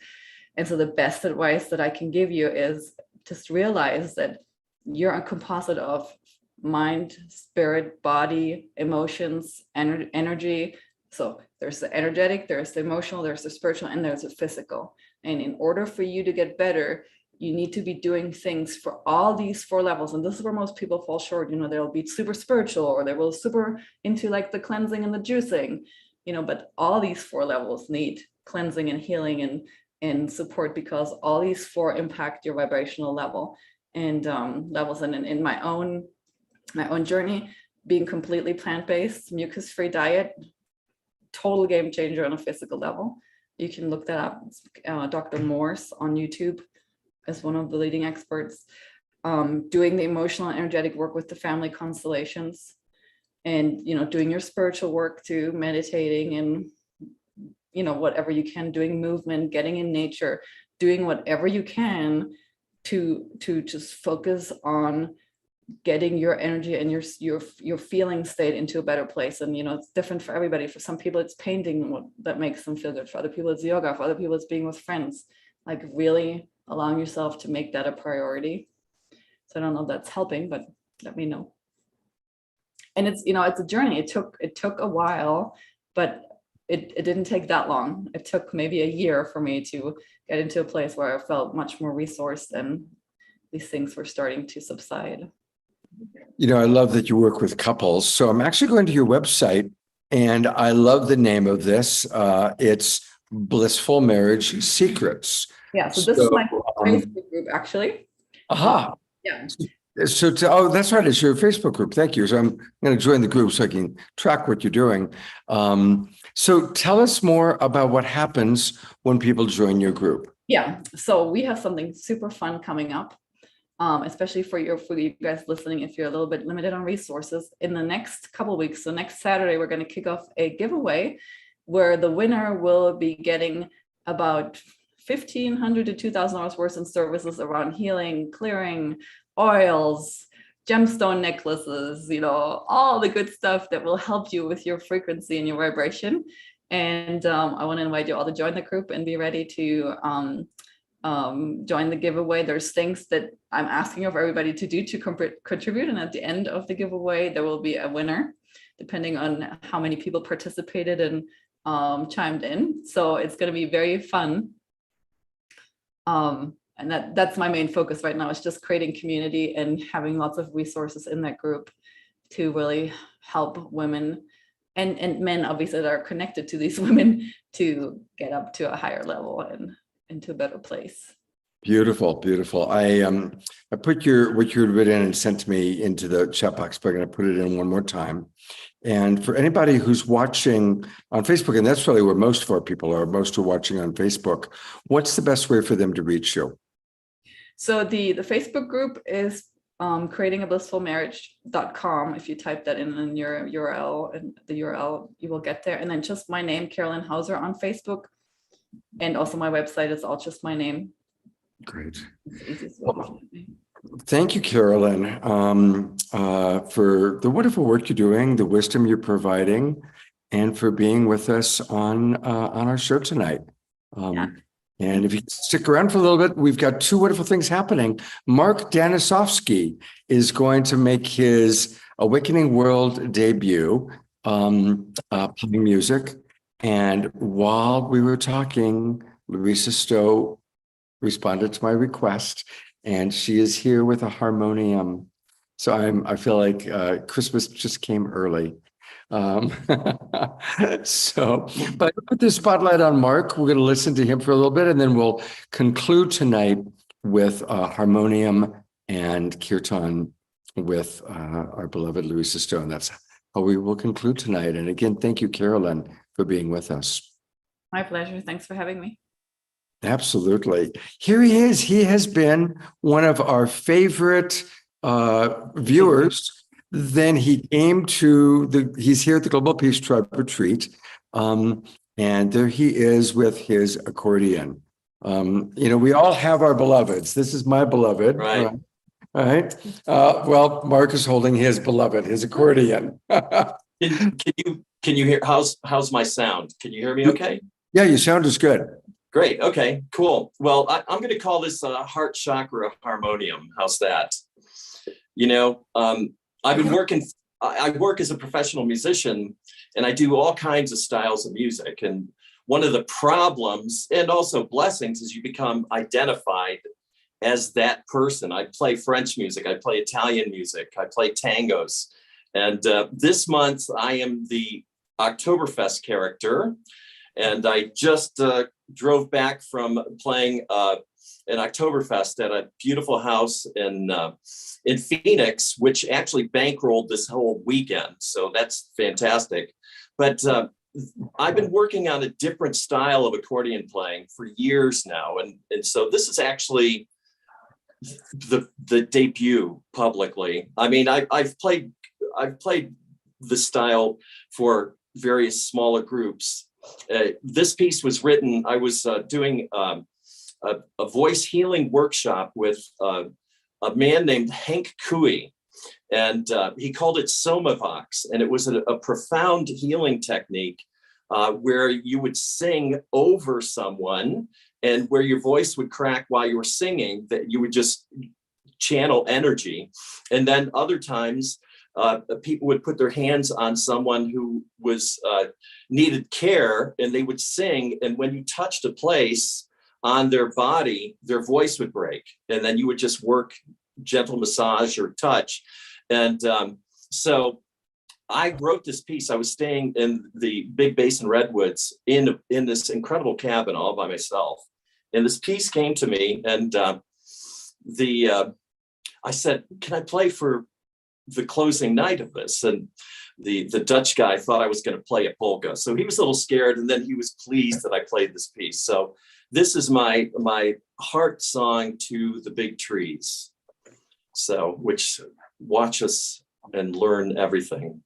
L: And so the best advice that I can give you is just realize that you're a composite of mind, spirit, body, emotions, energy. So there's the energetic, there's the emotional, there's the spiritual, and there's the physical. And in order for you to get better, you need to be doing things for all these 4 levels. And this is where most people fall short. They'll be super spiritual, or they will super into like the cleansing and the juicing, but all these 4 levels need cleansing and healing and support, because all these 4 impact your vibrational level and levels. And in my own journey, being completely plant-based, mucus-free diet, total game changer on a physical level. You can look that up. Dr. Morse on YouTube is one of the leading experts. Doing the emotional and energetic work with the family constellations, and doing your spiritual work too, meditating and whatever you can, doing movement, getting in nature, doing whatever you can to just focus on getting your energy and your feeling state into a better place. And it's different for everybody. For some people it's painting that makes them feel good. For other people it's yoga. For other people it's being with friends. Like really allowing yourself to make that a priority. So I don't know if that's helping, but let me know. And it's it's a journey. It took a while, but it didn't take that long. It took maybe a year for me to get into a place where I felt much more resourced and these things were starting to subside.
B: I love that you work with couples. So I'm actually going to your website, and I love the name of this. It's Blissful Marriage Secrets.
L: Yeah, so this is my Facebook group, actually.
B: Aha.
L: Yeah.
B: So, that's right. It's your Facebook group. Thank you. So I'm going to join the group so I can track what you're doing. So tell us more about what happens when people join your group.
L: Yeah. So we have something super fun coming up, especially for you guys listening. If you're a little bit limited on resources, in the next couple of weeks, so next Saturday, we're going to kick off a giveaway where the winner will be getting about $1,500 to $2,000 worth in services around healing, clearing, oils, gemstone necklaces, all the good stuff that will help you with your frequency and your vibration. And I want to invite you all to join the group and be ready to join the giveaway. There's things that I'm asking of everybody to do to contribute. And at the end of the giveaway, there will be a winner, depending on how many people participated and chimed in. So it's going to be very fun. And that's my main focus right now, is just creating community and having lots of resources in that group to really help women and men, obviously, that are connected to these women to get up to a higher level and into a better place.
B: Beautiful, beautiful. I put what you had written and sent to me into the chat box, but I'm going to put it in one more time. And for anybody who's watching on Facebook, and that's really where most of our people are, most are watching on Facebook, what's the best way for them to reach you?
L: So the Facebook group is creatingablissfulmarriage.com. If you type that in your URL, and the URL, you will get there. And then just my name, Carolyn Hauser, on Facebook. And also my website is all just my name.
B: Great.
L: It's the easiest way to find me.
B: Thank you, Carolyn, for the wonderful work you're doing, the wisdom you're providing, and for being with us on our show tonight. And if you stick around for a little bit, we've got two wonderful things happening. Mark Danisovsky is going to make his Awakening World debut, playing music. And while we were talking, Larisa Stow responded to my request, and she is here with a harmonium. So I feel like Christmas just came early. So, but I put the spotlight on Mark. We're going to listen to him for a little bit, and then we'll conclude tonight with harmonium and kirtan with our beloved Luisa Stowe. That's how we will conclude tonight. And again, thank you, Carolyn, for being with us.
L: My pleasure. Thanks for having me.
B: Absolutely. Here he is. He has been one of our favorite viewers. Then he came to he's here at the Global Peace Tribe Retreat. And there he is with his accordion. We all have our beloveds. This is my beloved.
M: Right.
B: All right. Well, Mark is holding his beloved, his accordion.
M: Can you hear, how's my sound? Can you hear me okay?
B: Yeah, your sound is good.
M: Great. Okay, cool. Well, I'm going to call this heart chakra harmonium. How's that? I've been working, I work as a professional musician, and I do all kinds of styles of music. And one of the problems and also blessings is you become identified as that person. I play French music, I play Italian music, I play tangos. And this month I am the Oktoberfest character. And I just drove back from playing an Oktoberfest at a beautiful house in Phoenix, which actually bankrolled this whole weekend. So that's fantastic. But I've been working on a different style of accordion playing for years now. And so this is actually the debut publicly. I mean, I've played the style for various smaller groups. This piece was written, I was doing a voice healing workshop with a man named Hank Cooey, and he called it Somavox, and it was a profound healing technique where you would sing over someone, and where your voice would crack while you were singing, that you would just channel energy. And then other times, people would put their hands on someone who was needed care, and they would sing. And when you touched a place on their body, their voice would break. And then you would just work gentle massage or touch. And so I wrote this piece. I was staying in the Big Basin Redwoods in this incredible cabin all by myself. And this piece came to me, and I said, can I play for the closing night of this? And the Dutch guy thought I was going to play a polka. So he was a little scared, and then he was pleased that I played this piece. So this is my heart song to the big trees. So, which watch us and learn everything.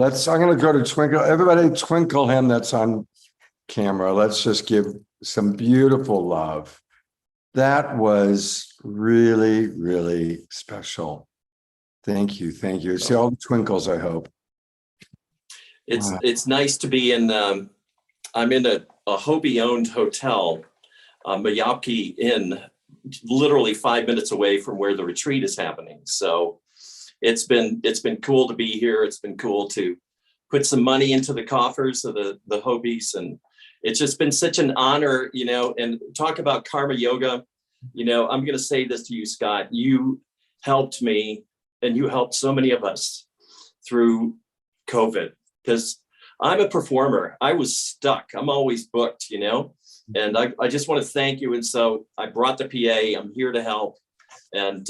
B: I'm gonna go to Twinkle. Everybody twinkle him that's on camera. Let's just give some beautiful love. That was really, really special. Thank you. Thank you. See all the twinkles, I hope.
M: It's nice to be in, I'm in a Hobie-owned hotel, Mayapki Inn, literally 5 minutes away from where the retreat is happening. So it's been cool to be here. It's been cool to put some money into the coffers of the Hobies, and it's just been such an honor, you know. And talk about karma yoga, you know, I'm going to say this to you, Scott. You helped me, and you helped so many of us through COVID, because I'm a performer. I was stuck. I'm always booked, you know, and I just want to thank you. And so I brought the PA. I'm here to help. And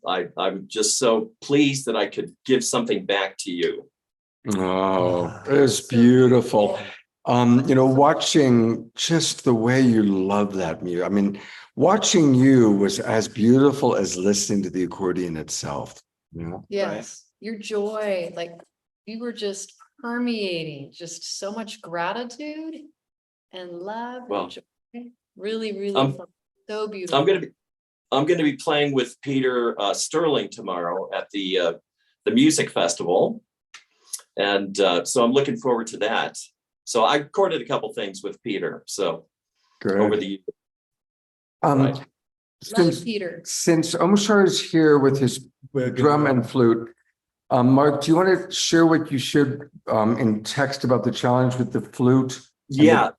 M: I'm just so pleased that I could give something back to you.
B: Oh, it's beautiful. You know, watching just the way you love that music. I mean, watching you was as beautiful as listening to the accordion itself. You know?
H: Yes, your joy, like you were just permeating just so much gratitude and love.
M: Well,
H: and joy. Really, really fun. So beautiful.
M: I'm going to be playing with Peter Sterling tomorrow at the music festival. And so I'm looking forward to that. So I recorded a couple things with Peter. So over the years.
H: Love Peter.
B: Since Omshar is here with his drum and flute, Mark, do you want to share what you shared in text about the challenge with the flute?
M: Yeah.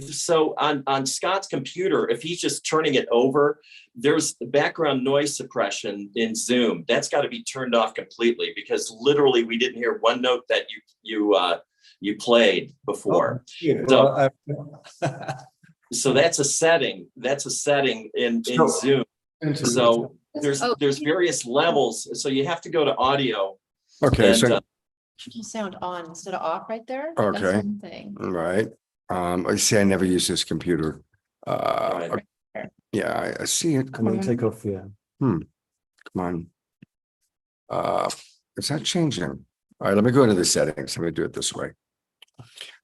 M: So on Scott's computer, if he's just turning it over, there's background noise suppression in Zoom. That's got to be turned off completely, because literally we didn't hear one note that you played before. So that's a setting. That's a setting in Zoom. So there's various levels. So you have to go to audio.
B: Okay.
M: And,
B: So
H: Sound on instead of off right there.
B: Okay.
H: That's one thing.
B: right. I see. I never use this computer.
M: Right.
B: Yeah, I see it.
C: Come on, take off. Yeah.
B: Come on. Is that changing? All right, let me go into the settings. Let me do it this way.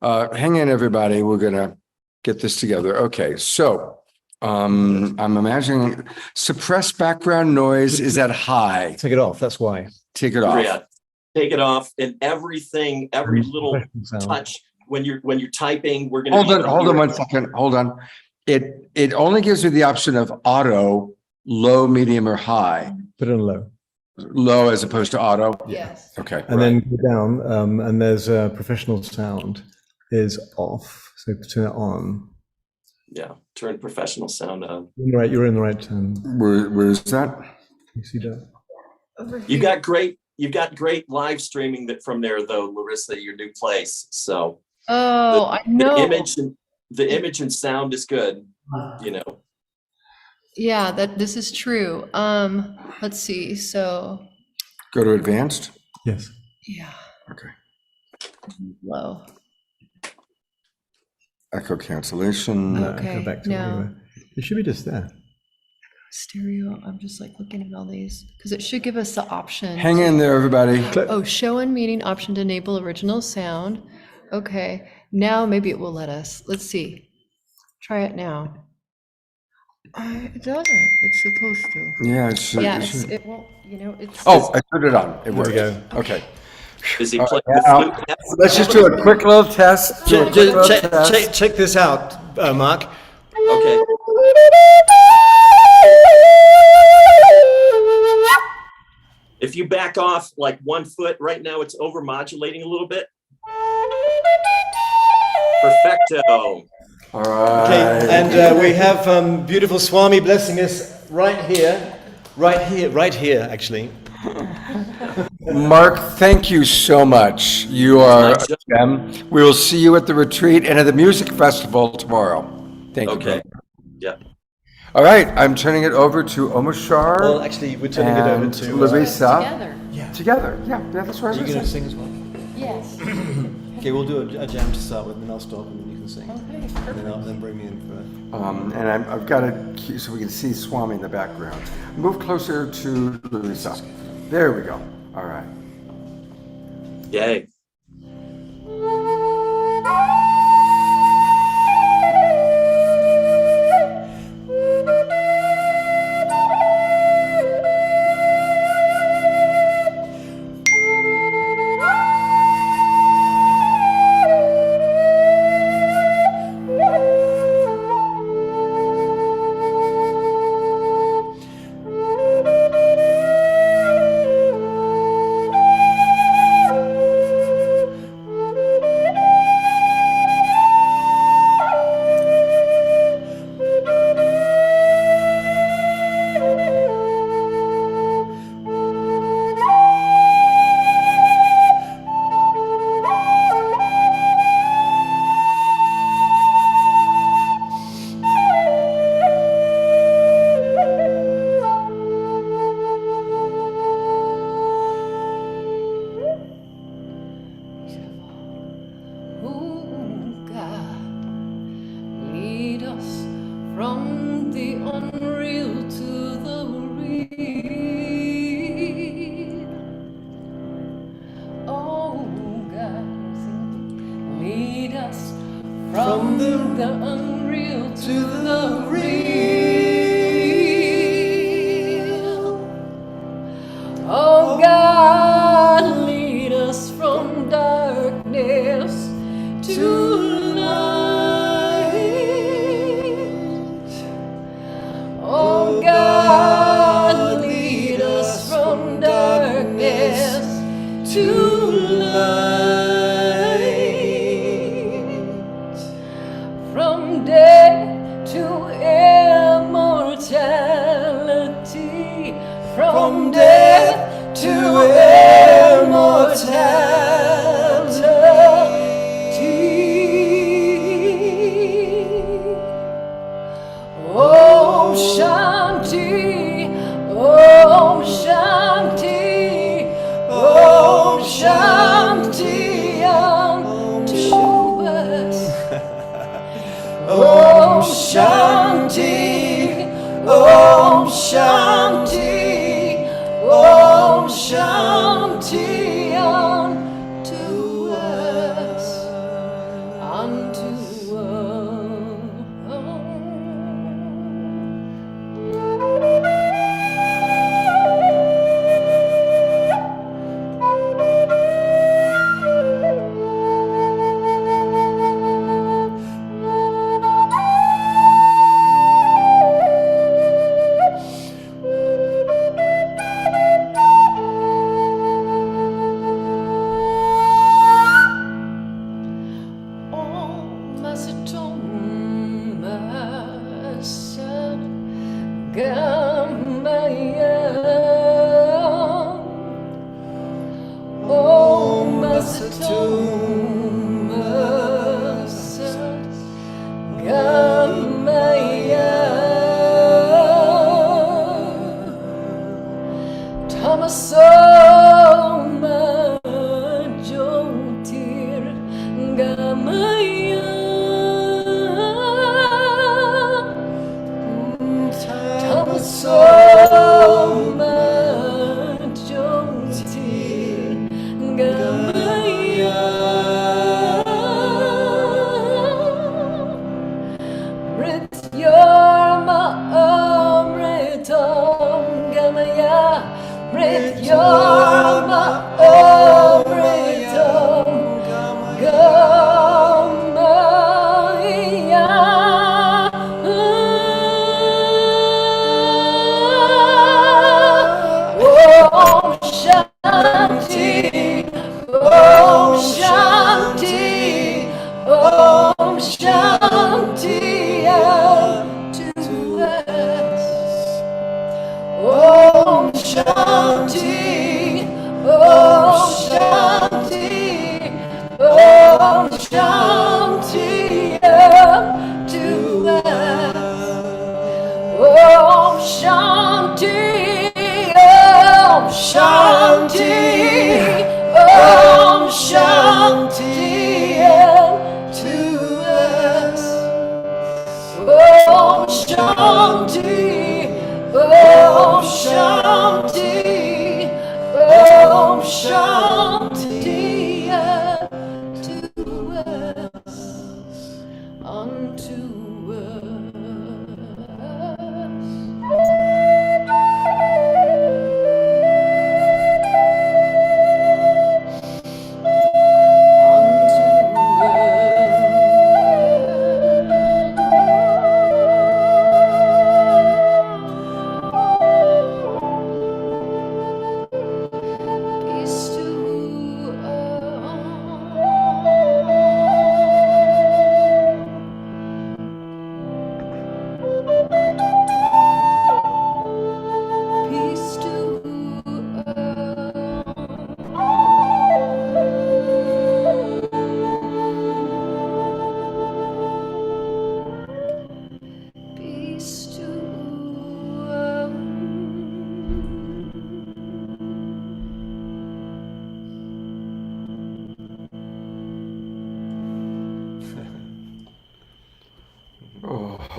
B: Hang in, everybody. We're gonna get this together. Okay, so I'm imagining suppressed background noise is at high.
C: Take it off. That's why.
B: Take it off.
M: Yeah. Take it off, and everything, every little touch when you're typing, we're gonna
B: Hold on 1 second. Hold on. It only gives you the option of auto, low, medium, or high.
C: Put it on low.
B: Low as opposed to auto.
H: Yes.
B: Okay.
C: And then go down, and there's a professional sound is off. So turn it on.
M: Yeah, turn professional sound on.
C: You're in the right.
B: Where is that?
C: You see that?
M: You've got great live streaming that from there though, Larisa, your new place. So
H: I know.
M: The image and sound is good, you know.
H: Yeah, this is true. Let's see. So
B: Go to advanced.
C: Yes.
H: yeah.
B: Okay.
H: Low.
B: Echo cancellation.
H: Okay,
C: Go back to
H: now-
C: where you were. It should be just there.
H: Stereo. I'm just like looking at all these because it should give us the option.
B: Hang in there, everybody.
H: Oh, show and meeting option to enable original sound. Okay, now maybe it will let us. Let's see. Try it now. It doesn't. It's supposed to.
B: Yeah, it should.
H: Yeah,
B: it should.
H: it won't. You know, it's.
B: Oh, I turned it on. It
C: There
B: worked.
C: we go.
B: Okay.
M: Is he
B: All
M: playing
B: right,
M: the
B: now,
M: flute?
B: let's just do a quick little test.
C: Check this out, Mark.
M: Okay. If you back off like 1 foot, right now it's over modulating a little bit. Perfecto.
B: All right.
C: Okay, and we have beautiful Swami blessing us right here, actually.
B: Mark, thank you so much. You are a gem. We will see you at the retreat and at the music festival tomorrow. Thank you.
M: Okay. Yeah.
B: All right, I'm turning it over to Omashar.
C: Well, actually, we're turning it over to
B: Larisa.
H: Together.
B: Together. Yeah, that's right.
C: Are you going to sing as well?
H: Yes.
C: Okay, we'll do a jam to start with, and then I'll stop, and then you can sing.
H: Okay,
C: And
H: perfect.
C: then bring me in for.
B: And I've got it so we can see Swami in the background. Move closer to Luisa. There we go. All right.
M: Yay.
H: from the unreal to the real. Oh God, lead us from the unreal to the real. Oh God, lead us from darkness to light. Oh God, lead us from darkness to light. From death to immortality. From death to immortality. Om Shanti, Om Shanti, Om Shanti unto us. Om Shanti, Om Shanti, Om Shanti unto us, unto peace to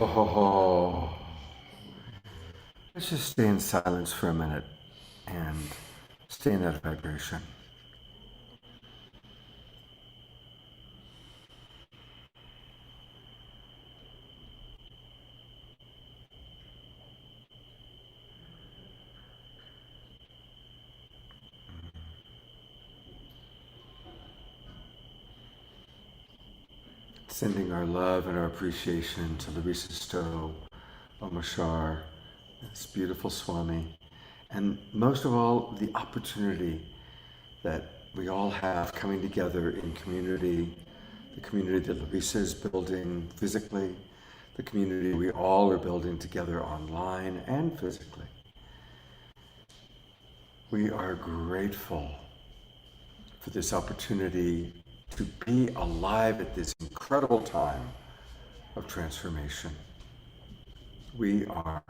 B: Oh. Let's just stay in silence for a minute and stay in that vibration. Sending our love and our appreciation to Larisa Stow, Omashar, this beautiful Swami, and most of all, the opportunity that we all have coming together in community, the community that Larisa is building physically, the community we all are building together online and physically. We are grateful for this opportunity to be alive at this incredible time of transformation. We are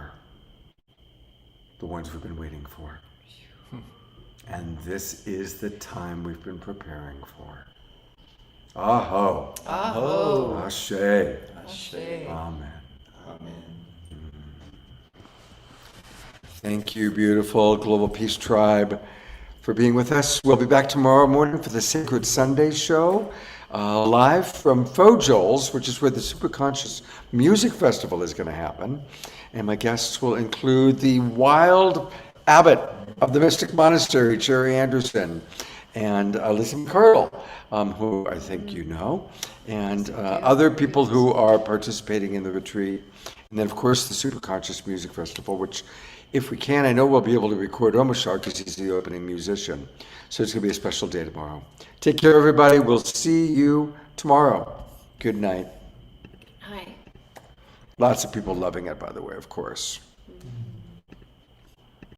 B: the ones we've been waiting for. And this is the time we've been preparing for. Aho.
J: Aho.
B: Ashe.
J: Ashe.
B: Amen. Thank you, beautiful Global Peace Tribe, for being with us. We'll be back tomorrow morning for the Sacred Sunday show, live from Fojols, which is where the Superconscious Music Festival is going to happen. And my guests will include the wild abbot of the Mystic Monastery, Cherry Anderson, and Lisa McCardle, who I think you know, and other people who are participating in the retreat. And then, of course, the Superconscious Music Festival, which, if we can, I know we'll be able to record Omashar because he's the opening musician. So it's going to be a special day tomorrow. Take care, everybody. We'll see you tomorrow. Good night.
J: Hi.
B: Lots of people loving it, by the way, of course.